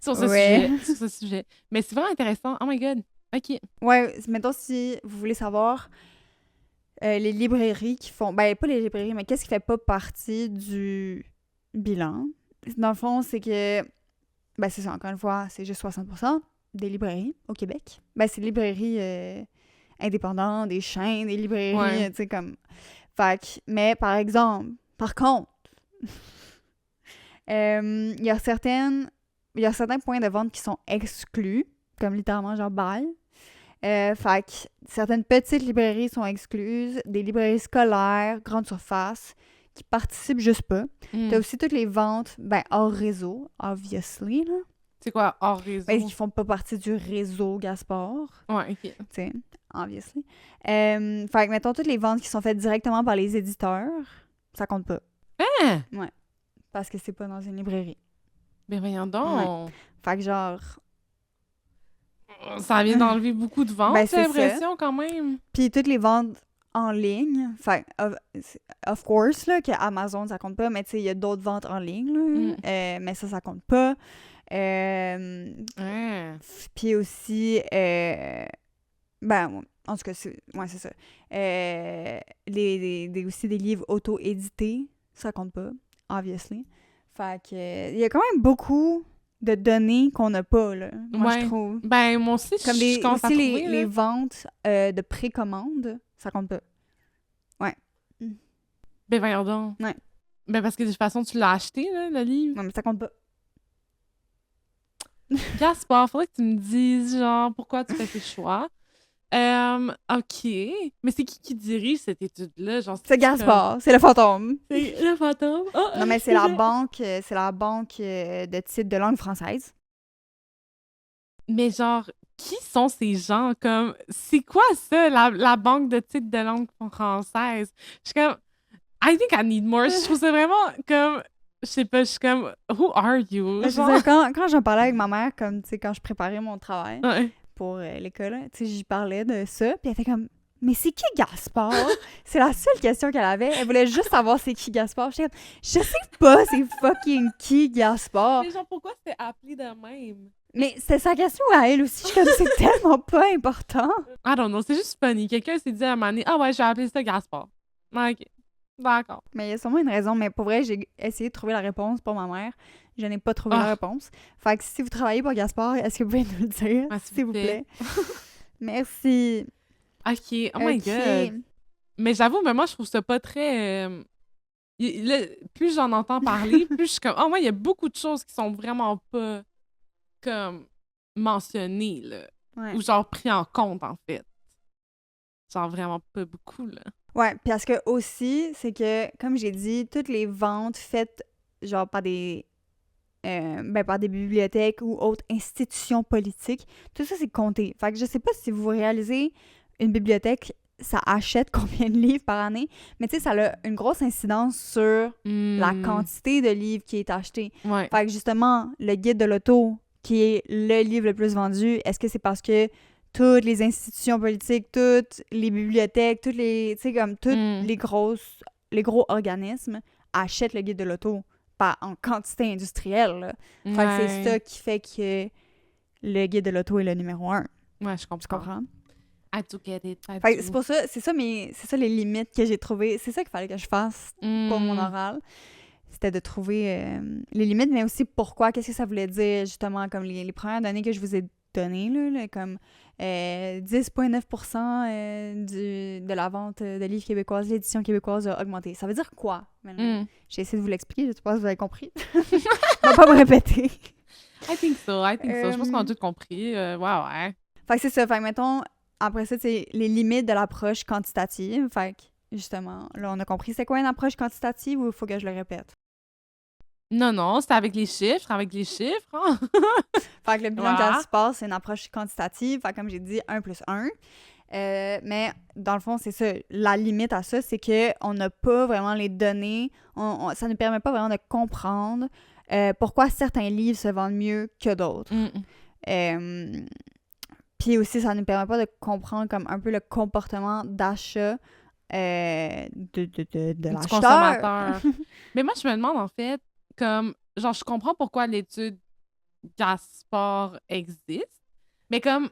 sur ce sujet. Mais c'est vraiment intéressant. Oh my God. OK. Ouais, mettons si vous voulez savoir les librairies qui font... Ben, pas les librairies, mais qu'est-ce qui fait pas partie du bilan? Dans le fond, c'est que... Ben, c'est ça, encore une fois, c'est juste 60% des librairies au Québec. Ben, c'est des librairies indépendantes, des chaînes, des librairies, tu sais, comme... Fait que... Mais, par contre, il y a certains points de vente qui sont exclus, comme littéralement genre bail. Fait que certaines petites librairies sont excluses, des librairies scolaires, grandes surfaces, qui participent juste pas. T'as aussi toutes les ventes, hors réseau, obviously, là. C'est quoi, hors réseau? Ben, qui font pas partie du réseau Gaspard. Ouais, OK. Tu sais, obviously. Fait que, mettons, toutes les ventes qui sont faites directement par les éditeurs, ça compte pas. Hein? Ouais. Parce que c'est pas dans une librairie. Ben voyons donc. Ouais. Fait que genre... Ça vient d'enlever beaucoup de ventes, j'ai l'impression, quand même. Puis toutes les ventes en ligne, enfin, of course, là, que Amazon, ça compte pas, mais tu sais, il y a d'autres ventes en ligne, là, mais ça compte pas. Puis aussi, en tout cas, c'est ça. Aussi des livres auto-édités, ça compte pas, obviously. Fait que, il y a quand même beaucoup de données qu'on n'a pas, là, moi, je trouve. Ben, moi aussi, comme je commence à trouver, les ventes de précommande, ça compte pas. Ouais. Ben, voyons donc. Ouais. Ben, parce que de toute façon, tu l'as acheté, là, le livre. Ouais, mais ça compte pas. Gaspard, faudrait que tu me dises, genre, pourquoi tu fais tes choix. OK. Mais c'est qui dirige cette étude-là? Genre, c'est Gaspard, c'est le fantôme. C'est le fantôme? Oh, non, mais c'est la banque de titres de langue française. Mais genre, qui sont ces gens? Comme, c'est quoi ça, la banque de titres de langue française? Je suis comme, I think I need more. Je trouve ça vraiment comme, je sais pas, je suis comme, who are you? Quand j'en parlais avec ma mère, comme, tu sais, quand je préparais mon travail pour l'école, tu sais, j'y parlais de ça, puis elle était comme, mais c'est qui Gaspard? C'est la seule question qu'elle avait. Elle voulait juste savoir c'est qui Gaspard. Je sais pas c'est fucking qui Gaspard. Mais genre, pourquoi c'était appelé de même? Mais c'était sa question à elle aussi. Je suis comme, c'est tellement pas important. I don't know, c'est juste funny. Quelqu'un s'est dit à un moment donné, ah ouais, je vais appeler ça Gaspard. OK, d'accord. Mais il y a sûrement une raison. Mais pour vrai, j'ai essayé de trouver la réponse pour ma mère. Je n'ai pas trouvé la réponse. Fait que si vous travaillez pour Gaspard, est-ce que vous pouvez nous le dire, s'il vous plaît? Merci. OK, oh my God. Mais j'avoue, moi, je trouve ça pas très... plus j'en entends parler, plus je suis comme... Oh, moi, il y a beaucoup de choses qui sont vraiment pas... comme mentionnés, là. Ouais. Ou genre pris en compte, en fait. Genre vraiment pas beaucoup, là. Ouais, parce que aussi, c'est que, comme j'ai dit, toutes les ventes faites, genre, par par des bibliothèques ou autres institutions politiques, tout ça, c'est compté. Fait que je sais pas si vous réalisez, une bibliothèque, ça achète combien de livres par année, mais tu sais, ça a une grosse incidence sur la quantité de livres qui est acheté. Ouais. Fait que justement, le guide de l'auto, qui est le livre le plus vendu, est-ce que c'est parce que toutes les institutions politiques, toutes les bibliothèques, toutes les, tu sais, comme tous les gros organismes achètent le guide de l'auto en quantité industrielle, là. Fait que c'est ça qui fait que le guide de l'auto est le numéro 1. Ouais, je comprends. Tu comprends? I do get it. Fait que c'est pour ça, c'est ça les limites que j'ai trouvées. C'est ça qu'il fallait que je fasse pour mon oral. C'était de trouver les limites, mais aussi pourquoi, qu'est-ce que ça voulait dire, justement, comme les premières données que je vous ai données, là, comme 10,9% de la vente de livres québécoises, l'édition québécoise a augmenté. Ça veut dire quoi, maintenant? J'ai essayé de vous l'expliquer, je sais pas si vous avez compris. Je vais pas me répéter. I think so. Je pense qu'on a tout compris. Ouais. Fait que c'est ça. Fait que, mettons, après ça, c'est les limites de l'approche quantitative. Fait que, justement, là, on a compris c'est quoi une approche quantitative ou il faut que je le répète? Non, c'est avec les chiffres. Hein? Fait que le bilan Gaspard, c'est une approche quantitative. Fait que, comme j'ai dit, 1 plus 1. Mais dans le fond, c'est ça. La limite à ça, c'est qu'on n'a pas vraiment les données. Ça ne nous permet pas vraiment de comprendre pourquoi certains livres se vendent mieux que d'autres. Puis aussi, ça ne nous permet pas de comprendre comme un peu le comportement d'achat de du l'acheteur. Consommateur. Mais moi, je me demande, en fait, comme, genre, je comprends pourquoi l'étude Gaspard existe, mais comme...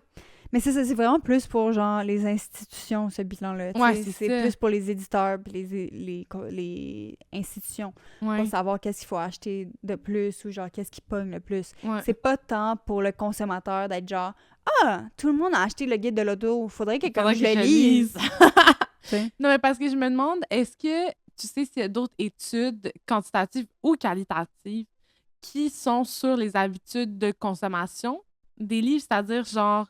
Mais c'est ça, c'est vraiment plus pour, genre, les institutions, ce bilan-là. Ouais, c'est plus pour les éditeurs puis les institutions. Pour savoir qu'est-ce qu'il faut acheter de plus ou, genre, qu'est-ce qui pogne le plus. Ouais. C'est pas tant pour le consommateur d'être genre « Ah, tout le monde a acheté le guide de l'auto, faudrait que je le lise. » Non, mais parce que je me demande, est-ce que tu sais s'il y a d'autres études quantitatives ou qualitatives qui sont sur les habitudes de consommation des livres, c'est-à-dire genre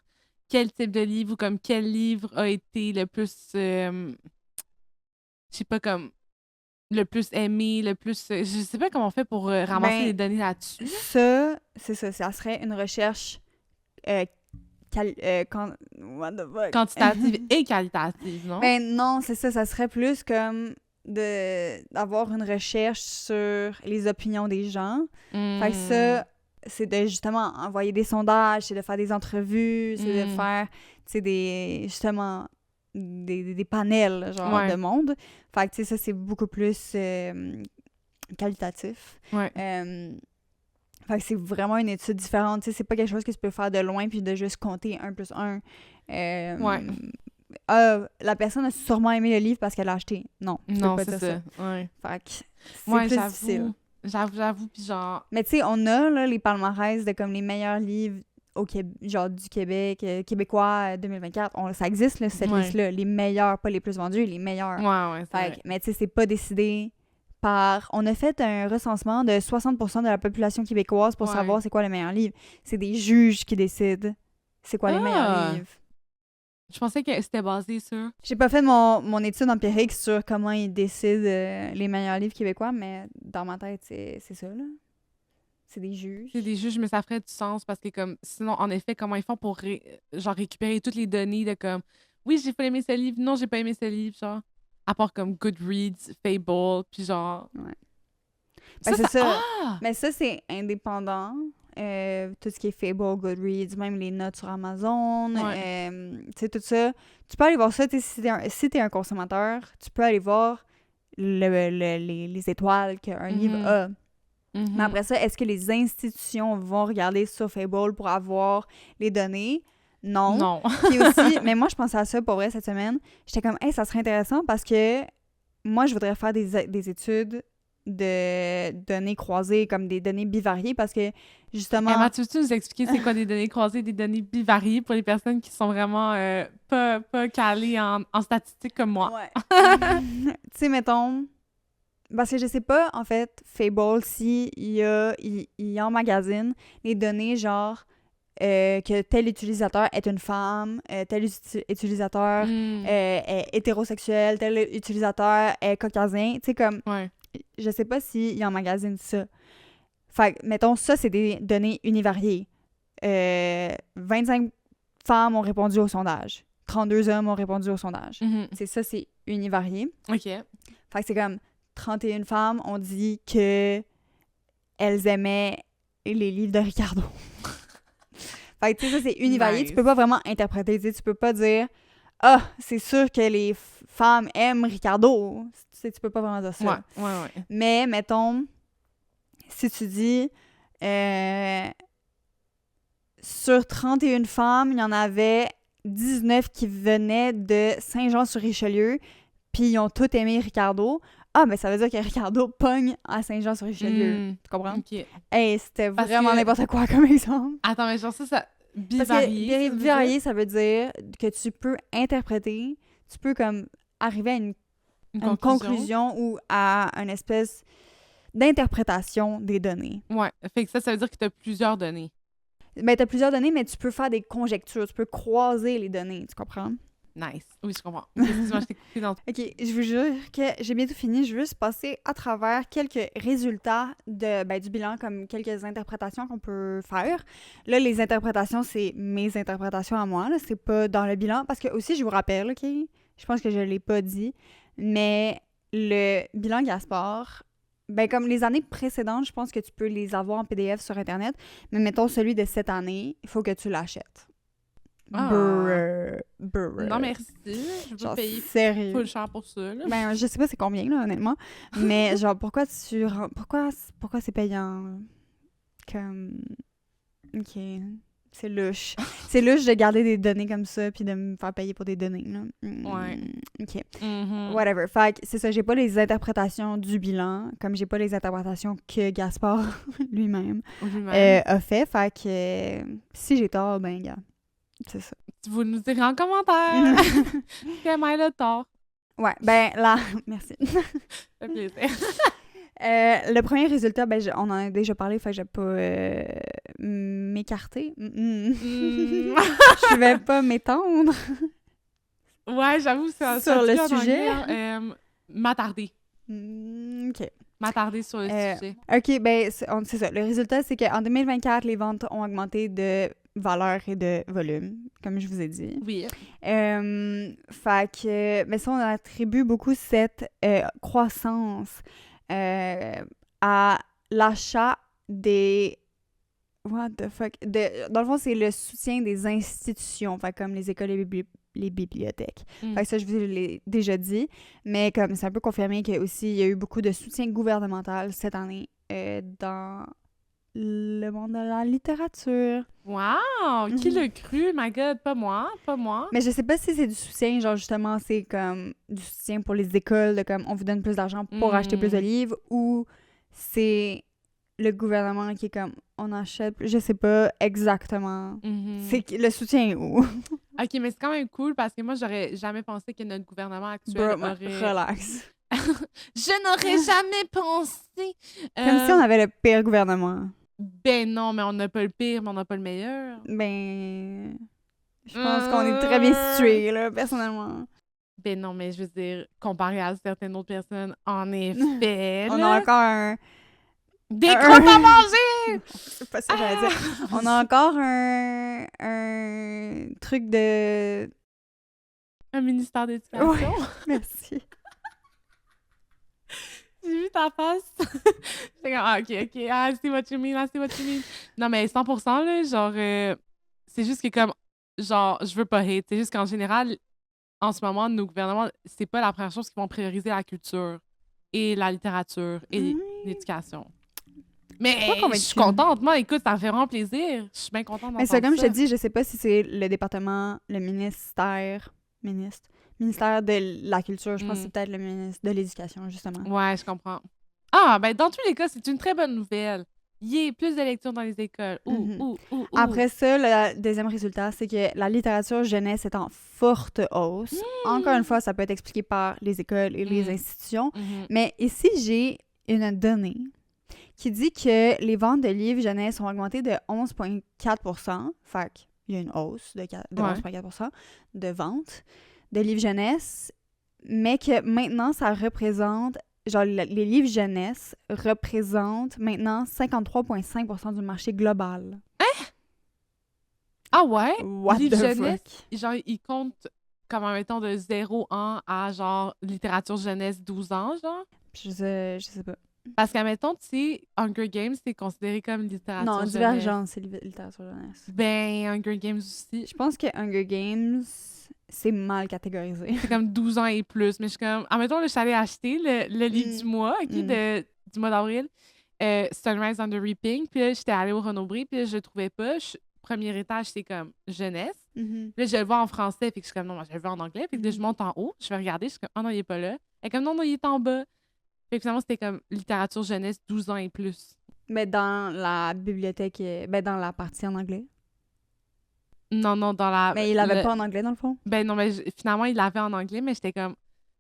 quel type de livre ou comme quel livre a été le plus, je sais pas, comme le plus aimé, le plus... je sais pas comment on fait pour ramasser les données là-dessus. Ça, c'est ça. Ça serait une recherche quantitative et qualitative, non? Ben non, c'est ça. Ça serait plus comme d'avoir une recherche sur les opinions des gens. Fait que ça, c'est de justement envoyer des sondages, c'est de faire des entrevues, c'est de faire, tu sais, justement des panels, genre, de monde. Fait que, tu sais, ça, c'est beaucoup plus qualitatif. Fait que c'est vraiment une étude différente. Tu sais, c'est pas quelque chose que tu peux faire de loin puis de juste compter 1 plus 1. La personne a sûrement aimé le livre parce qu'elle l'a acheté. Non, tu peux pas dire ça. Fait que c'est plus difficile. J'avoue, puis genre... Mais tu sais, on a là, les palmarès de comme les meilleurs livres genre du Québec, québécois 2024. Ça existe, là, cette liste-là. Les meilleurs, pas les plus vendus, les meilleurs. Mais tu sais, c'est pas décidé par... On a fait un recensement de 60% de la population québécoise pour savoir c'est quoi le meilleur livre. C'est des juges qui décident c'est quoi les meilleurs livres. Je pensais que c'était basé sur... J'ai pas fait mon étude empirique sur comment ils décident les meilleurs livres québécois, mais dans ma tête, c'est ça, là. C'est des juges. C'est des juges, mais ça ferait du sens parce que, comme, sinon, en effet, comment ils font pour genre récupérer toutes les données de comme, oui, j'ai pas aimé ce livre, non, j'ai pas aimé ce livre, genre. À part comme Goodreads, Fable, puis genre. Ben, c'est ça. Mais ça, c'est indépendant. Tout ce qui est Fable, Goodreads, même les notes sur Amazon, tu sais, tout ça. Tu peux aller voir ça, si t'es un consommateur, tu peux aller voir les étoiles qu'un livre a. Mais après ça, est-ce que les institutions vont regarder sur Fable pour avoir les données? Non. Puis aussi, mais moi, je pensais à ça pour vrai cette semaine. J'étais comme, hey, ça serait intéressant parce que moi, je voudrais faire des études de données croisées, comme des données bivariées, parce que, justement... Emma, tu veux-tu nous expliquer c'est quoi des données croisées, des données bivariées pour les personnes qui sont vraiment pas calées en statistiques comme moi? Tu sais, mettons... Parce que je sais pas, en fait, Fable, il emmagasine les données, genre, que tel utilisateur est une femme, tel utilisateur est hétérosexuel, tel utilisateur est caucasien. Tu sais, comme, je sais pas s'il emmagasine ça. Fait que, mettons, ça, c'est des données univariées. 25 femmes ont répondu au sondage. 32 hommes ont répondu au sondage. C'est ça, c'est univarié. OK. Fait que c'est comme 31 femmes ont dit que elles aimaient les livres de Ricardo. Fait que, tu sais, ça, c'est univarié. Nice. Tu peux pas vraiment interpréter. Tu peux pas dire « Ah, c'est sûr que les femmes aiment Ricardo. » Tu peux pas vraiment dire ça. Ouais. Mais, mettons, si tu dis sur 31 femmes, il y en avait 19 qui venaient de Saint-Jean-sur-Richelieu, puis ils ont tous aimé Ricardo. Ah, mais ça veut dire que Ricardo pogne à Saint-Jean-sur-Richelieu. Tu comprends? OK. Hey, c'était vraiment n'importe quoi comme exemple. Attends, mais genre ça bivarié. Parce que bivarié, ça veut dire que tu peux interpréter, tu peux comme arriver à une conclusion ou à une espèce d'interprétation des données. Ouais, fait que ça veut dire que tu as plusieurs données. Ben, tu as plusieurs données, mais tu peux faire des conjectures, tu peux croiser les données, tu comprends? Nice. Oui, je comprends. Excuse-moi, je t'ai coupé dans... OK, je vous jure que j'ai bientôt fini. Je veux juste passer à travers quelques résultats du bilan, comme quelques interprétations qu'on peut faire. Là, les interprétations, c'est mes interprétations à moi. Là, c'est pas dans le bilan. Parce que aussi, je vous rappelle, OK, je pense que je l'ai pas dit, mais le bilan Gaspard, ben comme les années précédentes, je pense que tu peux les avoir en PDF sur Internet. Mais mettons celui de cette année, il faut que tu l'achètes. Non, merci. Je veux payer sérieux. Full cher pour ça. Là. Ben, je sais pas c'est combien, là, honnêtement. Mais genre, pourquoi c'est payant? Comme... OK. C'est louche. C'est louche de garder des données comme ça puis de me faire payer pour des données, là. Ouais. OK. Whatever. Fait que c'est ça, j'ai pas les interprétations du bilan, comme j'ai pas les interprétations que Gaspard lui-même a fait. Fait que si j'ai tort, ben, gars. C'est ça. Vous nous direz en commentaire quel est le tort. Ouais, ben là, merci. Ça fait plaisir. Le premier résultat, ben on en a déjà parlé, fait que j'ai pas m'écarter. Je vais pas m'étendre. Ouais, j'avoue, c'est sur le sujet. M'attarder. OK. M'attarder sur le sujet. OK, ben c'est ça. Le résultat, c'est qu'en 2024, les ventes ont augmenté de valeur et de volume, comme je vous ai dit. Oui. Fait que, mais ça, on attribue beaucoup cette croissance à l'achat des... What the fuck? Dans le fond, c'est le soutien des institutions, fait comme les écoles et les bibliothèques. Fait que ça, je vous l'ai déjà dit, mais comme c'est un peu confirmé qu'il y a eu beaucoup de soutien gouvernemental cette année dans le monde de la littérature. Wow! Qui l'a cru? My God, pas moi. Mais je sais pas si c'est du soutien, genre justement, c'est comme du soutien pour les écoles, de comme on vous donne plus d'argent pour acheter plus de livres, ou c'est le gouvernement qui est comme on achète plus, je sais pas exactement. C'est le soutien est où? OK, mais c'est quand même cool parce que moi, j'aurais jamais pensé que notre gouvernement actuel aurait... Relax. Je n'aurais jamais pensé. Comme si on avait le pire gouvernement. Ben non, mais on n'a pas le pire, mais on n'a pas le meilleur. Ben... Je pense qu'on est très bien situés, là, personnellement. Ben non, mais je veux dire, comparé à certaines autres personnes, en effet, on a encore un... Des crottes à manger! C'est pas ça que j'allais dire. On a encore un truc de... Un ministère d'éducation. Ouais, merci. J'ai vu ta face. J'étais comme, OK. I see what you mean. Non, mais 100%, là, genre, c'est juste que comme, genre, je veux pas hate. C'est juste qu'en général, en ce moment, nos gouvernements, c'est pas la première chose qu'ils vont prioriser la culture et la littérature et l'éducation. Mais je suis contente. Moi, écoute, ça me fait vraiment plaisir. Je suis bien contente d'entendre ça. Mais c'est comme je te dis, je sais pas si c'est le département, le ministère de la culture. Je pense que c'est peut-être le ministre de l'Éducation, justement. Ouais, je comprends. Ah, ben dans tous les cas, c'est une très bonne nouvelle. Plus de lecture dans les écoles. Après ça, le deuxième résultat, c'est que la littérature jeunesse est en forte hausse. Encore une fois, ça peut être expliqué par les écoles et les institutions. Mais ici, j'ai une donnée qui dit que les ventes de livres jeunesse ont augmenté de 11,4 %. Fait qu'il y a une hausse de 11,4 % de ventes de livres jeunesse, mais que maintenant, ça représente... Genre, les livres jeunesse représentent maintenant 53,5 % du marché global. Hein? Ah ouais? What livres the jeunesse, fuck? genre, ils comptent comme, mettons, de 0 ans à, genre, littérature jeunesse 12 ans, genre? Je sais pas. Parce qu'admettons, tu sais, Hunger Games, c'est considéré comme littérature Non, jeunesse. Divergence, c'est littérature jeunesse. Ben, Hunger Games aussi. Je pense que Hunger Games, c'est mal catégorisé. C'est comme 12 ans et plus. Mais je suis comme... Admettons, là, je suis allée acheter le livre du mois, OK, du mois d'avril, Sunrise on the Reaping. Puis là, j'étais allée au Renaud-Bré, puis là, je le trouvais pas. Premier étage, c'est comme jeunesse. Puis là, je le vois en français, puis je suis comme, non, moi, je le vois en anglais. Puis là, je monte en haut, je vais regarder, je suis comme, oh non, il est pas là. Et comme, non, il est en bas. Puis finalement, c'était comme littérature jeunesse 12 ans et plus. Mais dans la bibliothèque, dans la partie en anglais. Non, dans la... Mais il l'avait pas en anglais, dans le fond? Ben non, mais finalement, il l'avait en anglais, mais j'étais comme...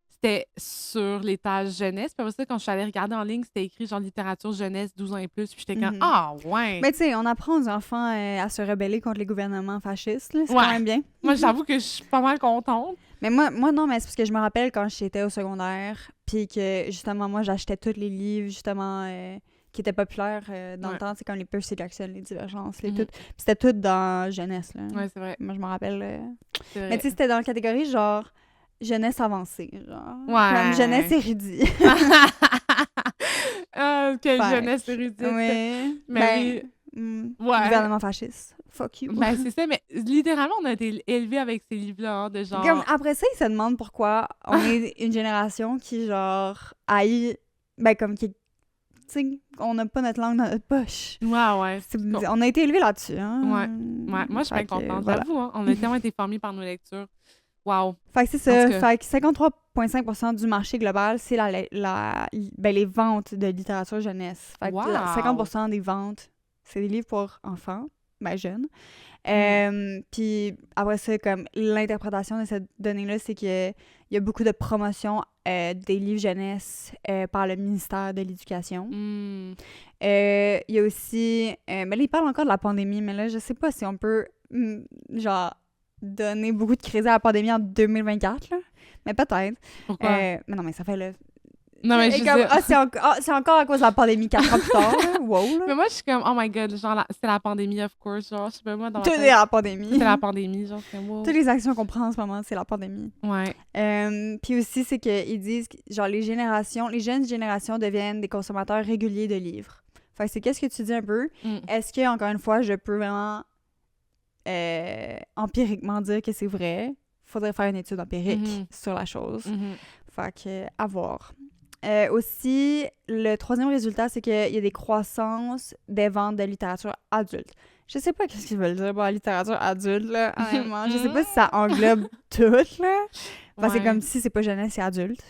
C'était sur l'étage jeunesse. Puis après ça, quand je suis allée regarder en ligne, c'était écrit genre littérature jeunesse 12 ans et plus. Puis j'étais comme, ah, ouais! Mais tu sais, on apprend aux enfants à se rebeller contre les gouvernements fascistes, là. C'est quand même bien. Moi, j'avoue que je suis pas mal contente. Mais moi, non, mais c'est parce que je me rappelle quand j'étais au secondaire, puis que, justement, moi, j'achetais tous les livres, justement, qui étaient populaires dans le temps. C'est comme les Percy Jackson, les Divergences, les tout. Puis c'était tout dans jeunesse, là. Ouais, c'est vrai. Moi, je me rappelle. C'est vrai. Mais tu sais, c'était dans la catégorie, genre, jeunesse avancée, genre. Ouais. Comme jeunesse érudite. Quelle jeunesse érudite. Oui. Mais Gouvernement fasciste. Fuck you. Ben, c'est ça, mais littéralement, on a été élevés avec ces livres-là, de genre... Comme, après ça, ils se demandent pourquoi on est une génération qui, genre, haït... Ben, comme, qui... Tu sais, on n'a pas notre langue dans notre poche. Ouais. On a été élevés là-dessus, hein. Ouais. Moi, je suis bien contente. Voilà. J'avoue, hein, on a tellement été formés par nos lectures. Wow. Fait que c'est ça. Fait que 53,5 % du marché global, c'est les ventes de littérature jeunesse. Fait que 50 % des ventes, c'est des livres pour enfants, ben jeunes. Puis après ça, comme l'interprétation de cette donnée-là, c'est qu'il y a beaucoup de promotion des livres jeunesse par le ministère de l'Éducation. Il y a aussi... mais là, ils parlent encore de la pandémie, mais là, je sais pas si on peut, genre, donner beaucoup de crédit à la pandémie en 2024, là. Mais peut-être. Pourquoi? Mais non, mais ça fait le... Non, mais c'est encore à cause de la pandémie 4 ans plus tard, là. Wow, là. Mais moi, je suis comme, oh my god, genre, c'est la pandémie, of course. Genre, je sais pas, moi, dans Tout est la pandémie. C'est la pandémie, genre, c'est wow. Toutes les actions qu'on prend en ce moment, c'est la pandémie. Ouais. Puis aussi, c'est qu'ils disent que, genre, les jeunes générations deviennent des consommateurs réguliers de livres. Fait que c'est qu'est-ce que tu dis un peu? Est-ce que, encore une fois, je peux vraiment empiriquement dire que c'est vrai? Faudrait faire une étude empirique sur la chose. Fait que, à voir. Aussi, le troisième résultat, c'est qu'il y a des croissances des ventes de littérature adulte. Je sais pas qu'est-ce qu'ils veulent dire par littérature adulte, là, honnêtement. Je sais pas si ça englobe tout, là. Enfin, c'est comme si c'est pas jeunesse, c'est adulte.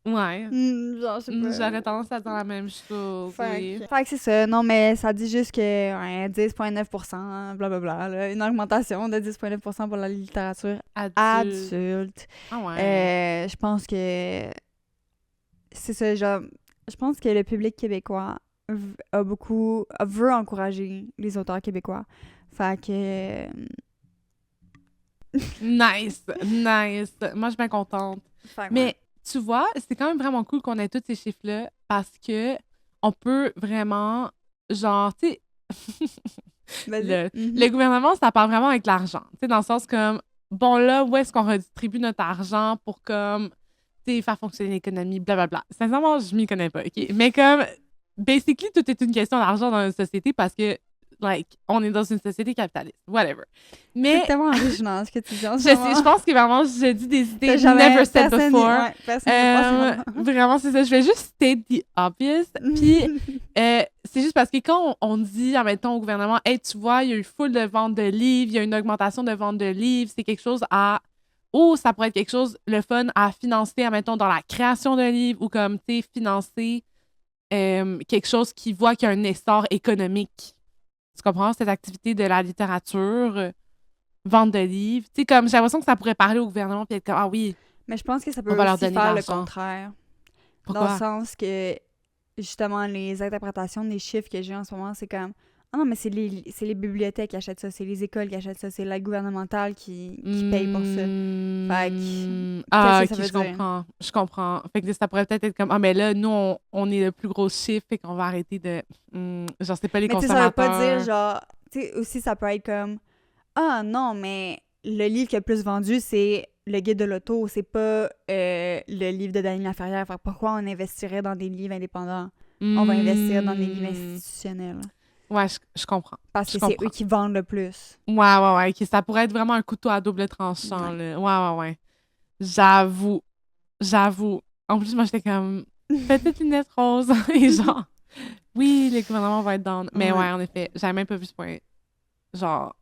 Ouais. Genre, je sais pas. J'aurais tendance à dire la même chose. Fait que c'est ça. Non, mais ça dit juste que 10,9%, blablabla, là, une augmentation de 10,9% pour la littérature adulte. Ah ouais. Je pense que c'est ça, genre, je pense que le public québécois veut encourager les auteurs québécois. Fait que... Nice. Moi, je suis bien contente. Mais tu vois, c'est quand même vraiment cool qu'on ait tous ces chiffres-là parce que on peut vraiment, genre, tu sais, le gouvernement, ça part vraiment avec l'argent. Tu sais, dans le sens comme, bon, là, où est-ce qu'on redistribue notre argent pour, comme, tu sais, faire fonctionner l'économie, blablabla. Sincèrement, je m'y connais pas, OK? Mais comme, basically, tout est une question d'argent dans une société parce que, like, on est dans une société capitaliste. Whatever. Mais... C'est tellement original, ce que tu dis en ce je moment. sais, je pense que vraiment, je dis des idées never said before. Vraiment, c'est ça. Je vais juste state the obvious. Puis, c'est juste parce que quand on dit, admettons, au gouvernement, « Hey, tu vois, il y a eu full de ventes de livres, il y a une augmentation de vente de livres, c'est quelque chose à... » Ou ça pourrait être quelque chose, le fun, à financer, admettons, dans la création de livres ou comme, tu sais, financer quelque chose qui voit qu'il y a un essor économique. Tu comprends? Cette activité de la littérature, vente de livres. Tu sais, comme, j'ai l'impression que ça pourrait parler au gouvernement puis être comme, ah oui. Mais je pense que ça peut aussi faire le contraire. Pourquoi? Dans le sens que justement, les interprétations des chiffres que j'ai en ce moment, c'est comme... Ah non, mais c'est les bibliothèques qui achètent ça, c'est les écoles qui achètent ça, c'est l'aide gouvernementale qui paye pour ça. Fait que... Ah, Qu'est-ce que ça ok, veut je dire? comprends. Je comprends. Fait que ça pourrait peut-être être comme, ah, mais là, nous, on est le plus gros chiffre, fait qu'on va arrêter de. Genre, c'est pas les Mais tu sais, ça veut pas dire, consommateurs. genre... Tu sais, aussi, ça peut être comme... Ah non, mais le livre qui a le plus vendu, c'est le guide de l'auto, c'est pas le livre de Daniel Laferrière. Fait que pourquoi on investirait dans des livres indépendants? On va investir dans des livres Hmm. institutionnels. Ouais, je comprends. Parce Je que c'est eux comprends. qui vendent le plus. Ouais. Ok, ça pourrait être vraiment un couteau à double tranchant, Ouais. là. Ouais. J'avoue. J'avoue. En plus, moi, j'étais comme, petite lunette rose. Et genre, oui, le gouvernement va être down. Mais ouais, en effet, j'avais même pas vu ce point. Genre,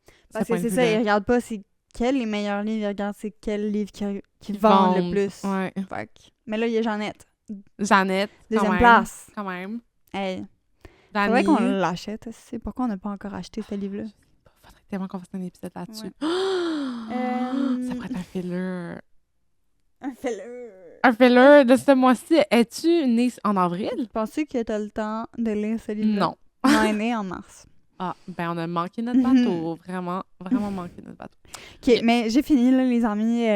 ce Parce que point de c'est ça, ils vue-là. regardent pas c'est quels les meilleurs livres, ils regardent c'est quels livres qui Ils vendent le vendent. plus. Ouais. Fait que- Mais là, il y a Jeannette. Jeannette, quand Deuxième même. place. Quand même. Hey. Faudrait Dani. qu'on l'achète. C'est pourquoi on n'a pas encore acheté ce livre-là. Faudrait tellement qu'on fasse un épisode là-dessus. Ouais. Ça pourrait être un filler. Un filler. Un filler de ce mois-ci. Es-tu née en avril? Penses-tu que t'as le temps de lire ce livre-là? Non. On est né en mars. Ah, ben on a manqué notre bateau. Vraiment manqué notre bateau. OK, mais j'ai fini, là, les amis.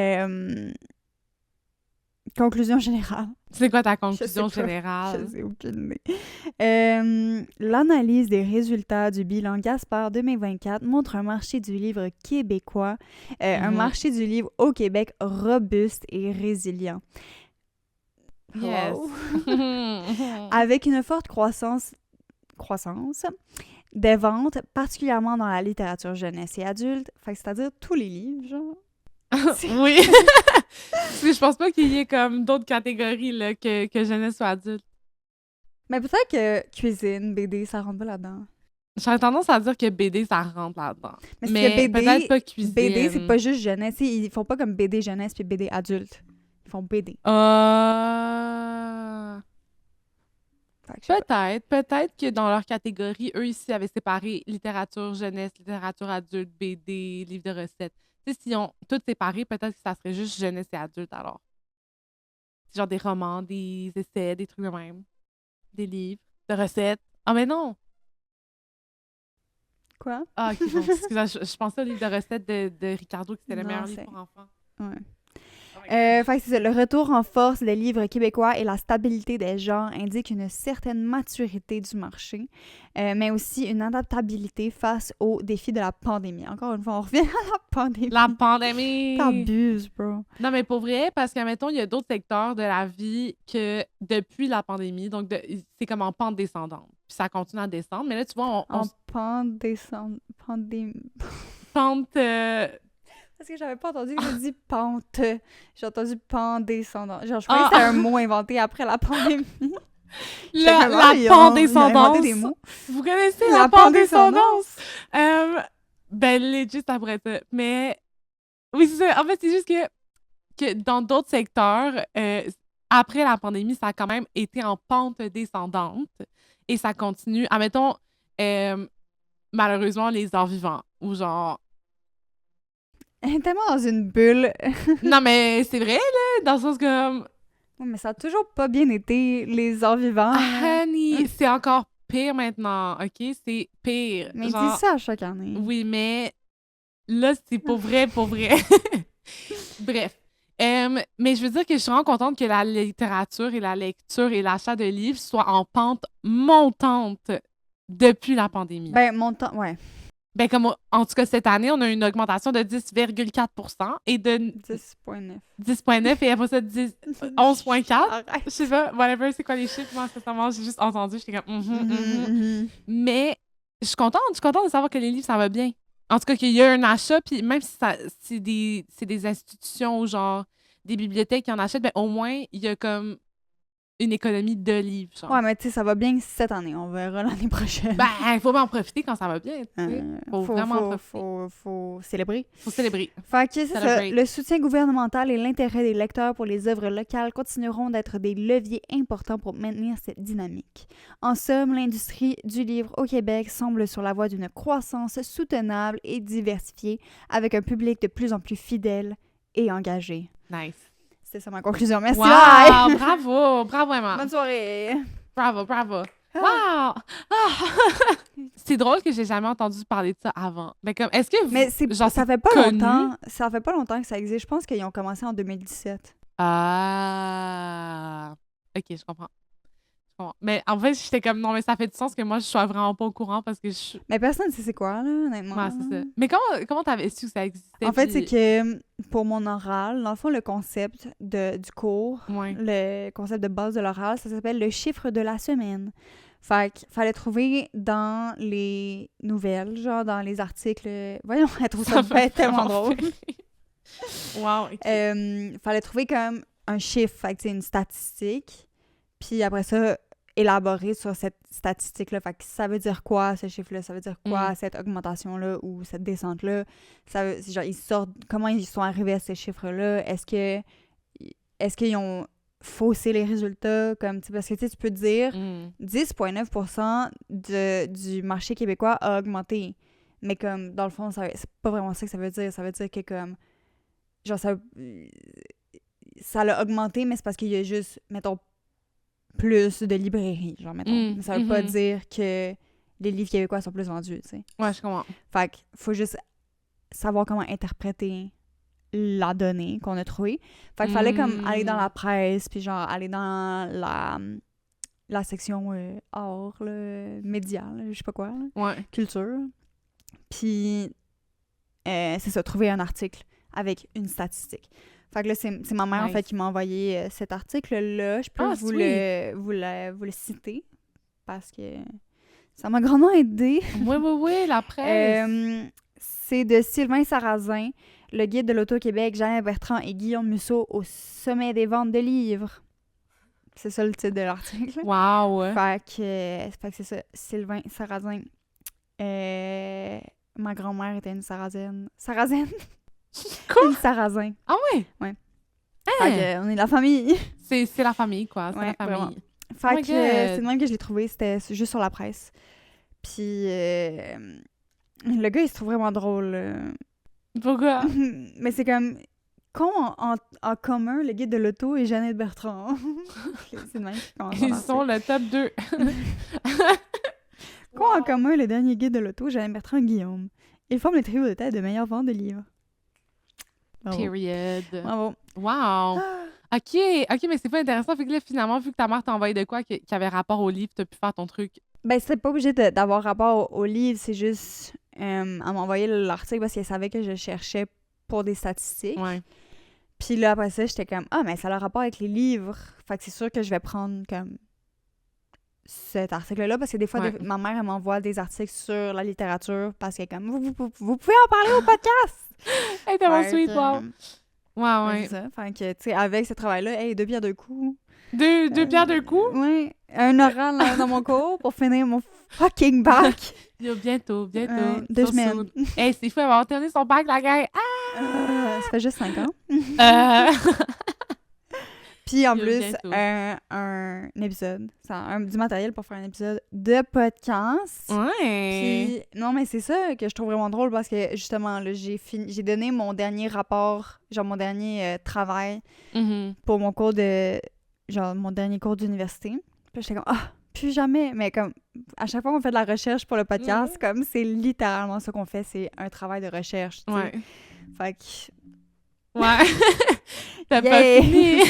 Conclusion générale. C'est quoi ta Je conclusion sais pas. générale? Je sais aucune idée. L'analyse des résultats du bilan Gaspard 2024 montre un marché du livre québécois, un marché du livre au Québec robuste et résilient. Yes. Wow. Avec une forte croissance des ventes, particulièrement dans la littérature jeunesse et adulte, fait que c'est-à-dire tous les livres, genre. Oui. Parce que je pense pas qu'il y ait comme d'autres catégories là, que jeunesse ou adulte. Mais peut-être que cuisine, BD, ça rentre pas là-dedans. J'aurais tendance à dire que BD, ça rentre là-dedans. Mais c'est Mais que BD, peut-être pas cuisine. BD, c'est pas juste jeunesse. Ils font pas comme BD jeunesse puis BD adulte. Ils font BD. Fait que je sais pas. Peut-être que dans leur catégorie, eux ici avaient séparé littérature jeunesse, littérature adulte, BD, livre de recettes. Tu sais, s'ils ont tout séparé, peut-être que ça serait juste jeunesse et adulte alors. Genre des romans, des essais, des trucs de même. Des livres, de recettes. Ah, mais non! Quoi? Ah, ok, bon, excusez, je pensais au livre de recettes de Ricardo, qui c'était le Non, meilleur c'est- livre pour enfants. Ouais. Oh my Fait que c'est ça. Le retour en force des livres québécois et la stabilité des genres indiquent une certaine maturité du marché, mais aussi une adaptabilité face aux défis de la pandémie. Encore une fois, on revient à la pandémie. La pandémie! T'abuses, bro. Non, mais pour vrai, parce que, mettons, il y a d'autres secteurs de la vie que depuis la pandémie, donc c'est comme en pente descendante. Puis ça continue à descendre. Mais là, tu vois, on En pandémie. pente. Parce que j'avais pas entendu que j'ai dit pente. J'ai entendu pandescendant. Genre, je croyais que c'était un mot inventé après la pandémie. La Ils ont pandescendance. inventé des mots. Vous connaissez La la pandescendance? Ben, legit, ça pourrait être ça. Mais, oui, c'est ça. En fait, c'est juste que dans d'autres secteurs, après la pandémie, ça a quand même été en pente descendante. Et ça continue. Admettons, malheureusement, les arts vivants. Ou genre. Elle est tellement dans une bulle. Non, mais c'est vrai, là. Dans le sens comme. Ouais, mais ça a toujours pas bien été, les arts vivants. Honey, c'est encore pire maintenant, OK? C'est pire. Mais ils Genre, disent ça à chaque année. oui, mais là, c'est pour vrai, pour vrai. Bref. Mais je veux dire que je suis vraiment contente que la littérature et la lecture et l'achat de livres soient en pente montante depuis la pandémie. Ben, mon temps, ouais. Ben, comme en tout cas, cette année, on a une augmentation de 10,4 et de 10,9. 10,9 et après ça, 11,4. Arrête. Je sais pas, whatever, c'est quoi les chiffres, moi, sincèrement, j'ai juste entendu, j'étais comme, Mais je suis contente de savoir que les livres, ça va bien. En tout cas, qu'il y a un achat, puis même si c'est des institutions ou genre des bibliothèques qui en achètent, ben au moins, il y a comme une économie de livres, genre. Ouais, mais tu sais, ça va bien cette année. On verra l'année prochaine. Ben, il faut bien en profiter quand ça va bien, tu sais. Faut vraiment en profiter. Faut célébrer. Faut célébrer. Fait que c'est ça. Celebrate. Le soutien gouvernemental et l'intérêt des lecteurs pour les œuvres locales continueront d'être des leviers importants pour maintenir cette dynamique. En somme, l'industrie du livre au Québec semble sur la voie d'une croissance soutenable et diversifiée, avec un public de plus en plus fidèle et engagé. Nice. C'est ça ma conclusion. Merci. Wow, Bye. bravo, bravo Emma. Bonne soirée. Bravo, bravo. Wow! Ah! C'est drôle que j'ai jamais entendu parler de ça avant. Mais comme, est-ce que Mais genre, ça fait pas connu? longtemps. Ça fait pas longtemps que ça existe. Je pense qu'ils ont commencé en 2017. Ah! Ok, je comprends. Mais en fait, j'étais comme, non, mais ça fait du sens que moi, je sois vraiment pas au courant parce que je... Mais personne ne sait c'est quoi, là, honnêtement. Ouais, c'est ça. Mais comment t'avais su que ça existait? En fait, puis- c'est que pour mon oral, dans le fond, le concept du cours, Ouais. le concept de base de l'oral, ça s'appelle le chiffre de la semaine. Fait qu'il fallait trouver dans les nouvelles, genre dans les articles. Voyons, elle trouve ça fait tellement vraiment drôle. Wow, ok. Fallait trouver comme un chiffre, fait que c'est une statistique. Puis après ça, élaborer sur cette statistique-là. Fait que ça veut dire quoi, ce chiffre-là? Ça veut dire quoi, cette augmentation-là ou cette descente-là? Genre, comment ils sont arrivés à ces chiffres-là? Est-ce qu'ils ont faussé les résultats? Comme, parce que tu peux dire 10,9% du marché québécois a augmenté. Mais comme, dans le fond, c'est pas vraiment ça que ça veut dire. Ça veut dire que comme, genre, ça l'a augmenté, mais c'est parce qu'il y a juste, mettons, plus de librairies, genre, mettons. Mais ça veut pas dire que les livres québécois sont plus vendus, tu sais. Ouais, je comprends. Fait qu'il faut juste savoir comment interpréter la donnée qu'on a trouvée. Fait qu'il fallait comme aller dans la presse, puis genre aller dans la section art, là, médias, là, je sais pas quoi, là, culture. Puis c'est ça, trouver un article avec une statistique. Fait que là, c'est ma mère, en fait, qui m'a envoyé cet article-là. Je peux vous le citer parce que ça m'a grandement aidé. Oui, la presse. C'est de Sylvain Sarrazin, le guide de l'Auto-Québec, Jeanne Bertrand et Guillaume Musso au sommet des ventes de livres. C'est ça le titre de l'article. Wow! Fait que c'est ça, Sylvain Sarrazin. Ma grand-mère était une Sarrazine. Sarrazine? Quoi? Une Sarrazin. Ah ouais? Ouais. Fait que, on est de la famille. C'est la famille, quoi. C'est la famille. Vraiment. Fait que c'est le même que je l'ai trouvé. C'était juste sur la presse. Puis le gars, il se trouve vraiment drôle. Pourquoi? Mais c'est comme... Qu'ont en commun le guide de l'auto et Jeannette Bertrand? C'est le même qui commence. Ils sont le top 2. Qu'ont en commun le dernier guide de l'auto, Jeannette Bertrand et Guillaume? Ils forment le trio de tête de meilleures ventes de livres. Bravo. Period. Bravo. Wow. OK, mais c'est pas intéressant. Fait que là, finalement, vu que ta mère t'a envoyé de quoi qui avait rapport au livre, t'as pu faire ton truc. Ben, c'est pas obligé d'avoir rapport au livre, c'est juste... elle m'a envoyé l'article parce qu'elle savait que je cherchais pour des statistiques. Ouais. Puis là, après ça, j'étais comme, mais ça a le rapport avec les livres. Fait que c'est sûr que je vais prendre comme cet article-là parce que des fois, ma mère, elle m'envoie des articles sur la littérature parce qu'elle est comme, vous pouvez en parler au podcast! Elle était mon sweet, wow. Ouais. C'est ça. Fait que, tu sais, avec ce travail-là, 2 pierres 2 coups. Deux pierres 2 coups? Oui. Un oral dans mon cours pour finir mon fucking bac. Yo, bientôt. 2 semaines. Hey, c'est fou, elle va terminer son bac, la gang. Ça fait juste 5 ans. Puis en plus, un épisode. Du matériel pour faire un épisode de podcast. Ouais. Puis, non, mais c'est ça que je trouve vraiment drôle parce que justement, là, j'ai donné mon dernier rapport, genre mon dernier travail pour mon cours mon dernier cours d'université. Puis j'étais comme, plus jamais. Mais comme, à chaque fois qu'on fait de la recherche pour le podcast, comme c'est littéralement ça qu'on fait, c'est un travail de recherche. T'sais. Ouais. Fait que... Ouais. T'as pas fini.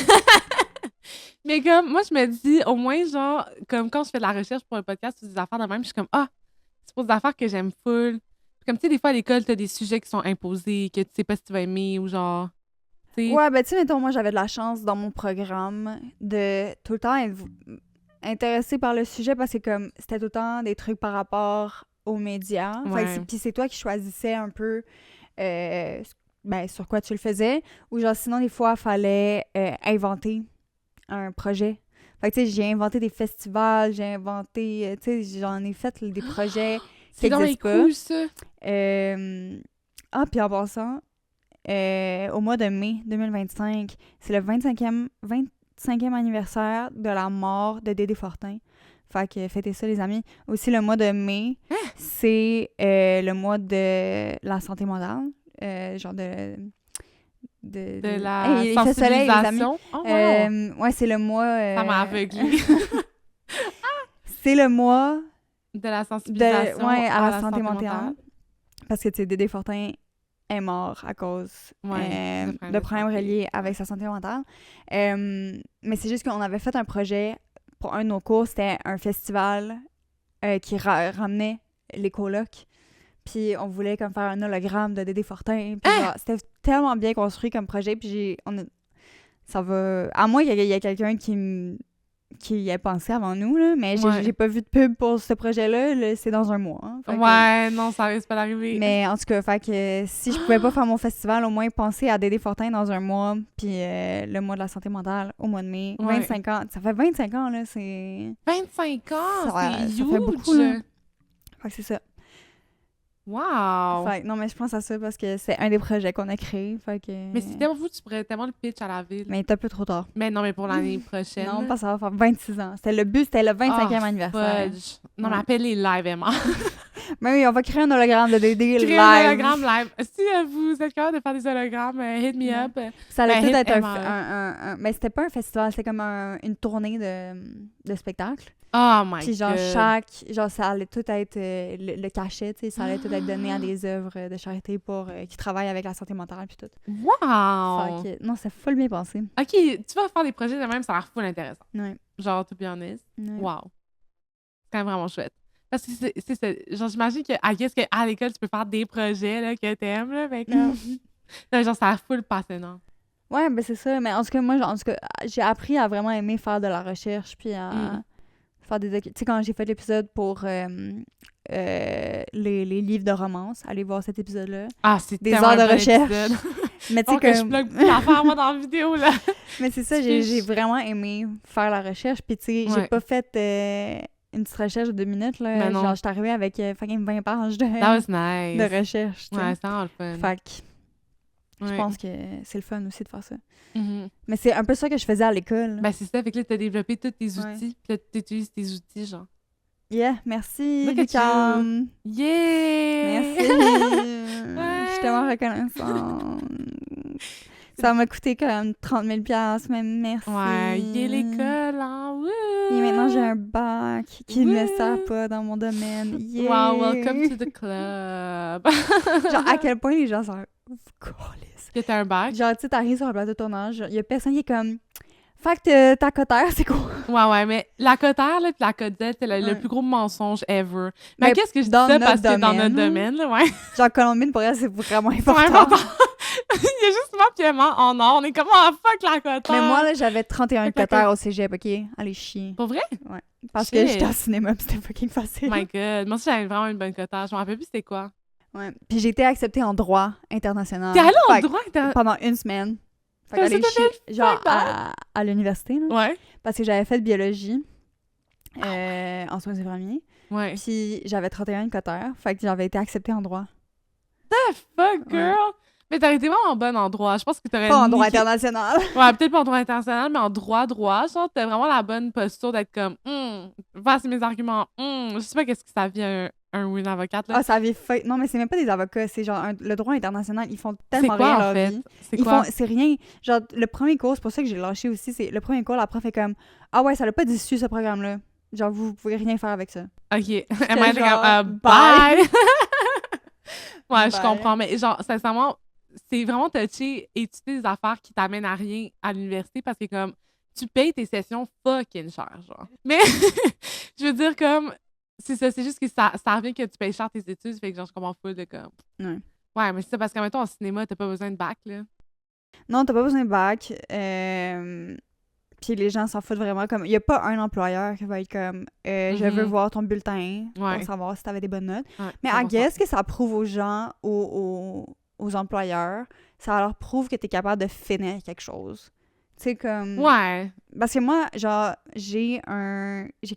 Mais comme, moi, je me dis, au moins, genre, comme quand je fais de la recherche pour un podcast ou des affaires de même, je suis comme, c'est pour des affaires que j'aime full. Comme, tu sais, des fois, à l'école, t'as des sujets qui sont imposés, que tu sais pas si tu vas aimer ou genre... T'sais. Ouais, ben tu sais, mettons, moi, j'avais de la chance dans mon programme de tout le temps être intéressée par le sujet parce que comme c'était tout le temps des trucs par rapport aux médias. Ouais. Puis c'est toi qui choisissais un peu sur quoi tu le faisais. Ou genre, sinon, des fois, il fallait inventer un projet. Fait que tu sais, j'ai inventé des festivals, j'ai inventé... tu sais, j'en ai fait des projets qui n'existent pas. Cool, ça. Puis en passant... au mois de mai 2025, c'est le 25e anniversaire de la mort de Dédé Fortin. Fait que fêtez ça, les amis. Aussi, le mois de mai, c'est le mois de la santé mentale. Genre de la sensibilisation. Ouais, c'est le mois... Ça m'a aveuglée. C'est le mois de la sensibilisation à la santé mentale. Parce que, tu sais, Dédé Fortin est mort à cause de problèmes reliés avec sa santé mentale. Mais c'est juste qu'on avait fait un projet pour un de nos cours, c'était un festival qui ramenait les colocs. Puis on voulait comme faire un hologramme de Dédé Fortin. Puis c'était tellement bien construit comme projet. Puis ça va... À moins qu'il y ait quelqu'un qui y ait pensé avant nous, là, mais j'ai pas vu de pub pour ce projet-là. Là, c'est dans un mois. Hein, non, ça risque pas d'arriver. Mais en tout cas, fait que si je pouvais pas faire mon festival, au moins penser à Dédé Fortin dans un mois, puis le mois de la santé mentale au mois de mai. 25 ans. Ça fait 25 ans, là, c'est... 25 ans? C'est huge! Ça fait beaucoup, là. Fait que c'est ça. Wow! Fait, non, mais je pense à ça parce que c'est un des projets qu'on a créé. Fait que... Mais si tellement vous, tu pourrais tellement le pitch à la ville. Mais t'es un peu trop tard. Mais non, mais pour l'année prochaine. Non, parce que ça va faire 26 ans. C'était le 25e anniversaire. Fudge. Non, mais appelle les live, Emma. Mais oui, on va créer un hologramme de Dédé live. Créer un hologramme live. Si vous êtes capable de faire des hologrammes, hit me up. Ça allait peut-être être mais c'était pas un festival, c'était comme une tournée de spectacles. Oh my God. Puis genre ça allait tout être le cachet, tu sais, ça allait tout être donné à des œuvres de charité pour qui travaillent avec la santé mentale puis tout. Wow! Non, c'est full bien pensé. OK, tu vas faire des projets de même, ça a l'air full intéressant. Ouais. Genre, to be honest. Ouais. Wow. C'est quand même vraiment chouette. Parce que c'est genre, j'imagine qu'à l'école, tu peux faire des projets là, que t'aimes, là, mais comme... non, genre, ça a l'air full passionnant. Ouais, ben c'est ça. Mais en tout cas, moi, j'ai appris à vraiment aimer faire de la recherche puis à... faire des... Tu sais, quand j'ai fait l'épisode pour les livres de romance, allez voir cet épisode-là. Ah, c'est des heures de recherche. Mais tu sais que je bloque plus l'affaire, moi, dans la vidéo, là. Mais c'est ça, j'ai vraiment aimé faire la recherche. Puis, tu sais, j'ai pas fait une petite recherche de 2 minutes, là. Mais non. Genre, je suis arrivée avec fucking 20 pages de recherche. T'sais. Ouais, c'est vraiment le fun. Fait que je pense que c'est le fun aussi de faire ça. Mm-hmm. Mais c'est un peu ça que je faisais à l'école. Ben, c'est ça. Fait que là, t'as développé tous tes outils. Puis là, t'utilises tes outils, genre. Yeah, merci, Lucas. Yeah! Merci. Je suis tellement reconnaissante. Ça m'a coûté comme 30 000 $, mais merci. Ouais, yeah, l'école, hein? Woo! Et maintenant, j'ai un bac qui ne me sert pas dans mon domaine. Yeah! Wow, welcome to the club! Genre, à quel point les gens sont... Que t'as un bac? Genre, tu sais, t'arrives sur un plateau de tournage, il y a personne qui est comme... Fait que ta cotère, c'est quoi? Ouais, mais la cotère, là, pis la codette, c'est le plus gros mensonge ever. Mais qu'est-ce que je dis ça parce que dans notre domaine, là, ouais. Genre, Colombine, pour elle, c'est vraiment important. C'est important. Il y a juste moi pis Emma en or. On est comme, oh, fuck la cotère. Mais moi, là, j'avais 31 cotères au cégep, OK? Allez, chier. Pour vrai? Ouais. Parce que j'étais au cinéma pis c'était fucking facile. Oh my God. Moi aussi, j'avais vraiment une bonne cotère. Je me rappelle plus c'était quoi. Ouais. Puis j'ai été acceptée en droit international. T'es allée en droit international? Pendant 1 semaine. Fait qu'aller genre à l'université, là. Ouais. Parce que j'avais fait de biologie en soins infirmiers. Ouais. Puis j'avais 31 cotères. Fait que j'avais été acceptée en droit. The fuck, girl? Ouais. Mais t'aurais été vraiment en bon endroit. Je pense que t'aurais... Pas en droit international. Ouais, peut-être pas en droit international, mais en droit. Genre, t'as vraiment la bonne posture d'être comme, voici mes arguments. Je sais pas qu'est-ce que ça vient une avocate, là. Ah, ça avait fait... Non, mais c'est même pas des avocats. C'est genre le droit international. Ils font tellement rien leur vie. C'est quoi? C'est rien. Genre, le premier cours, c'est pour ça que j'ai lâché aussi. C'est le premier cours, la prof est comme, ah ouais, ça l'a pas déçu, ce programme-là. Genre, vous pouvez rien faire avec ça. OK. Elle genre, bye! Ouais, je comprends. Mais genre, sincèrement, c'est vraiment touché étudier des affaires qui t'amènent à rien à l'université parce que, comme, tu payes tes sessions fucking cher, genre. Mais, je veux dire, comme, c'est ça, c'est juste que ça revient que tu payes cher tes études, fait que, genre, je comprends full de comme... Ouais, mais c'est ça, parce qu'en même temps, en cinéma, t'as pas besoin de bac, là. Non, t'as pas besoin de bac. Puis les gens s'en foutent vraiment. Comme, il y a pas un employeur qui va être comme, je veux voir ton bulletin pour savoir si t'avais des bonnes notes. Ouais, mais I guess que ça prouve aux gens, aux employeurs, ça leur prouve que t'es capable de finir quelque chose. Tu sais, comme... Ouais. Parce que moi, genre, j'ai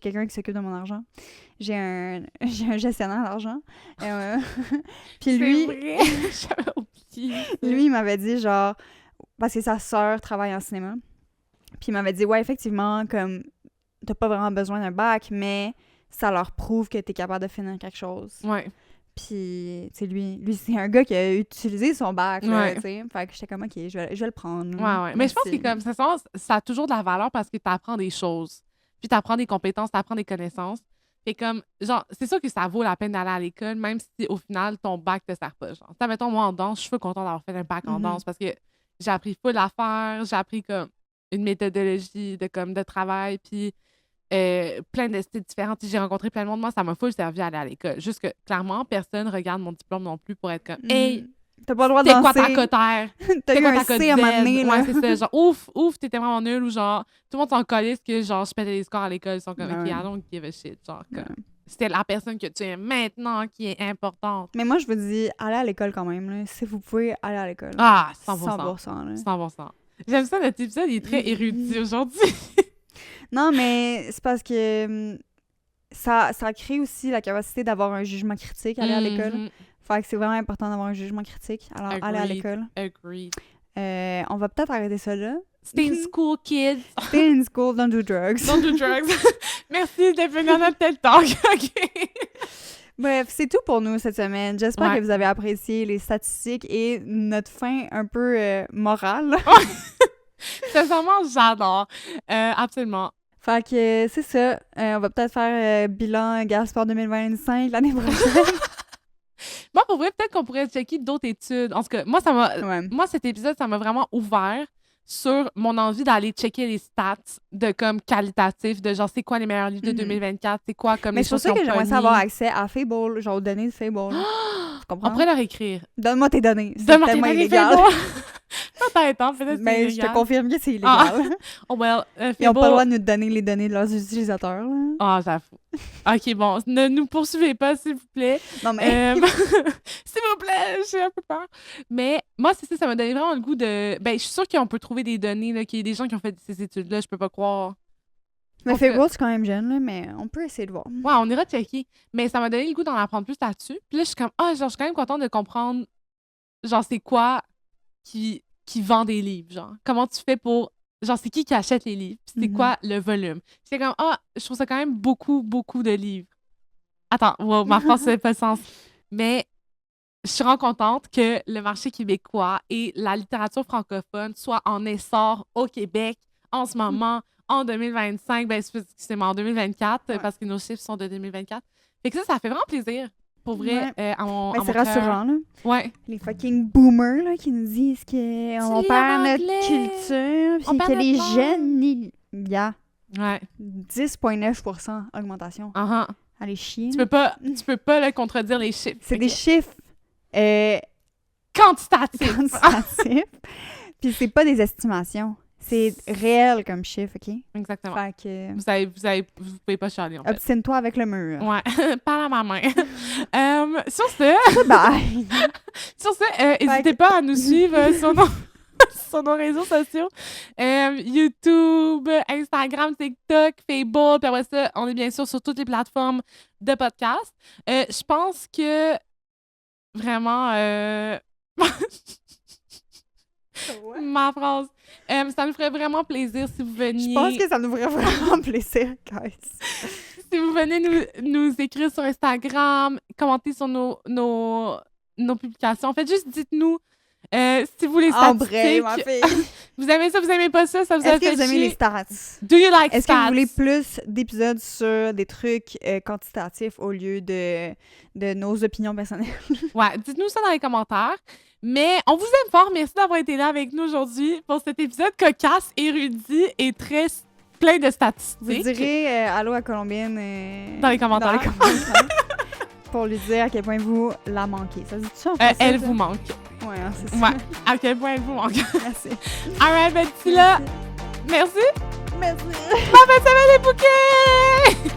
quelqu'un qui s'occupe de mon argent. J'ai un gestionnaire d'argent. Puis lui... C'est vrai! J'avais oublié. Lui, il m'avait dit, genre... Parce que sa sœur travaille en cinéma. Puis il m'avait dit, ouais, effectivement, comme... T'as pas vraiment besoin d'un bac, mais ça leur prouve que t'es capable de finir quelque chose. Ouais. Puis, tu sais, lui c'est un gars qui a utilisé son bac, là, tu sais. Fait que j'étais comme, OK, je vais le prendre. Ouais. Mais je pense que comme ça a toujours de la valeur parce que t'apprends des choses. Puis t'apprends des compétences, t'apprends des connaissances. Fait comme, genre, c'est sûr que ça vaut la peine d'aller à l'école, même si au final, ton bac te sert pas, genre. T'as, mettons, moi, en danse, je suis contente d'avoir fait un bac en danse parce que j'ai appris full d'affaires, j'ai appris, comme, une méthodologie de travail, puis plein de styles différents. J'ai rencontré plein de monde. Moi, ça m'a full servi à aller à l'école. Juste que, clairement, personne regarde mon diplôme non plus pour être comme « Hey, t'as pas le droit de t'es quoi danser. ta cotère? T'as T'es eu quoi un ta cote C à un moment donné, Z? » là. Ouais, c'est ça. Genre, ouf, t'étais vraiment nul. Ou genre, tout le monde s'en calisse que, genre, je pétais les scores à l'école. Ils sont comme « OK, I don't give a shit. » Genre, comme, c'est la personne que tu es maintenant qui est importante. Mais moi, je vous dis, allez à l'école quand même, là. Si vous pouvez, aller à l'école. Ah, 100%. 100%. J'aime ça, notre épisode, il est très érudit aujourd'hui. Non, mais c'est parce que ça crée aussi la capacité d'avoir un jugement critique, aller à l'école. Fait que c'est vraiment important d'avoir un jugement critique. Alors, aller à l'école. Agreed. On va peut-être arrêter ça là. Stay in school, kids. Stay in school, don't do drugs. Don't do drugs. Merci de venir notre TED Talk. OK. Bref, c'est tout pour nous cette semaine. J'espère que vous avez apprécié les statistiques et notre fin un peu morale. Sincèrement, j'adore. Absolument. Fait que c'est ça. On va peut-être faire bilan Gaspard 2025 l'année prochaine. Moi, pour vrai, peut-être qu'on pourrait checker d'autres études. En tout cas, moi, cet épisode, ça m'a vraiment ouvert sur mon envie d'aller checker les stats de comme qualitatif, de genre, c'est quoi les meilleurs livres de 2024, c'est quoi comme mais les choses c'est pour ça que j'aimerais savoir avoir accès à Fable, genre aux données de Fable. Tu comprends? On pourrait leur écrire. Donne-moi tes données. C'est Donne-moi tellement tes données, illégal. Peut-être, hein, peut-être c'est Mais illégal. je te confirme que c'est illégal. Oh, well, Ils n'ont pas le droit de nous donner les données de leurs utilisateurs. Là. Ah, j'avoue. OK, bon, ne nous poursuivez pas, s'il vous plaît. Non, mais... s'il vous plaît, j'ai un peu peur. Mais moi, c'est ça, ça m'a donné vraiment le goût de... Ben, je suis sûre qu'on peut trouver des données, là, qu'il y a des gens qui ont fait ces études-là, je peux pas croire. Mais Fable, c'est quand même jeune, là, mais on peut essayer de voir. Ouais, on ira checker. Mais ça m'a donné le goût d'en apprendre plus là-dessus. Puis là, je suis comme, genre, je suis quand même contente de comprendre, genre, c'est quoi qui vend des livres, genre. Comment tu fais pour... Genre, c'est qui achète les livres? C'est quoi le volume? C'est comme, je trouve ça quand même beaucoup, beaucoup de livres. Attends, wow, ma phrase fait pas de sens. Mais je suis vraiment contente que le marché québécois et la littérature francophone soient en essor au Québec en ce moment, en 2025. Ben, c'est en 2024, parce que nos chiffres sont de 2024. Fait que ça fait vraiment plaisir. Pour vrai, à mon c'est rassurant, là. Ouais. Les fucking boomers, là, qui nous disent qu'on perd notre culture, puis que les jeunes, il y a 10,9% augmentation. Allez chier. Tu peux pas le contredire, les chiffres. C'est des chiffres quantitatifs. Puis c'est pas des estimations. C'est réel comme chiffre, OK? Exactement. Fait que... Vous pouvez pas chialer, en fait. Obstine-toi avec le mur. Ouais. Parle à ma main. Sur ce... Bye! Sur ce, n'hésitez pas à nous suivre sur nos réseaux sociaux. YouTube, Instagram, TikTok, Facebook. Puis après ça, on est bien sûr sur toutes les plateformes de podcast. Je pense que... Vraiment... ma phrase... ça nous ferait vraiment plaisir si vous veniez... Je pense que ça nous ferait vraiment plaisir, guys. Si vous venez nous écrire sur Instagram, commenter sur nos publications. En fait, juste dites-nous si vous les statistiques... ma fille. Vous aimez ça, vous aimez pas ça? Ça vous a fait chier? Est-ce que vous aimez les stats? Do you like Est-ce stats? que vous voulez plus d'épisodes sur des trucs quantitatifs au lieu de nos opinions personnelles? Ouais, dites-nous ça dans les commentaires. Mais on vous aime fort. Merci d'avoir été là avec nous aujourd'hui pour cet épisode cocasse, érudit et très plein de statistiques. Vous direz allô à Colombine dans les commentaires. Pour lui dire à quel point vous la manquez. Ça dit ça en français, elle vous manque. Ouais, c'est ça. Ouais, à quel point elle vous manque. Merci. Alright, ben d'ici là, merci. Merci. Bonne semaine les bouquets!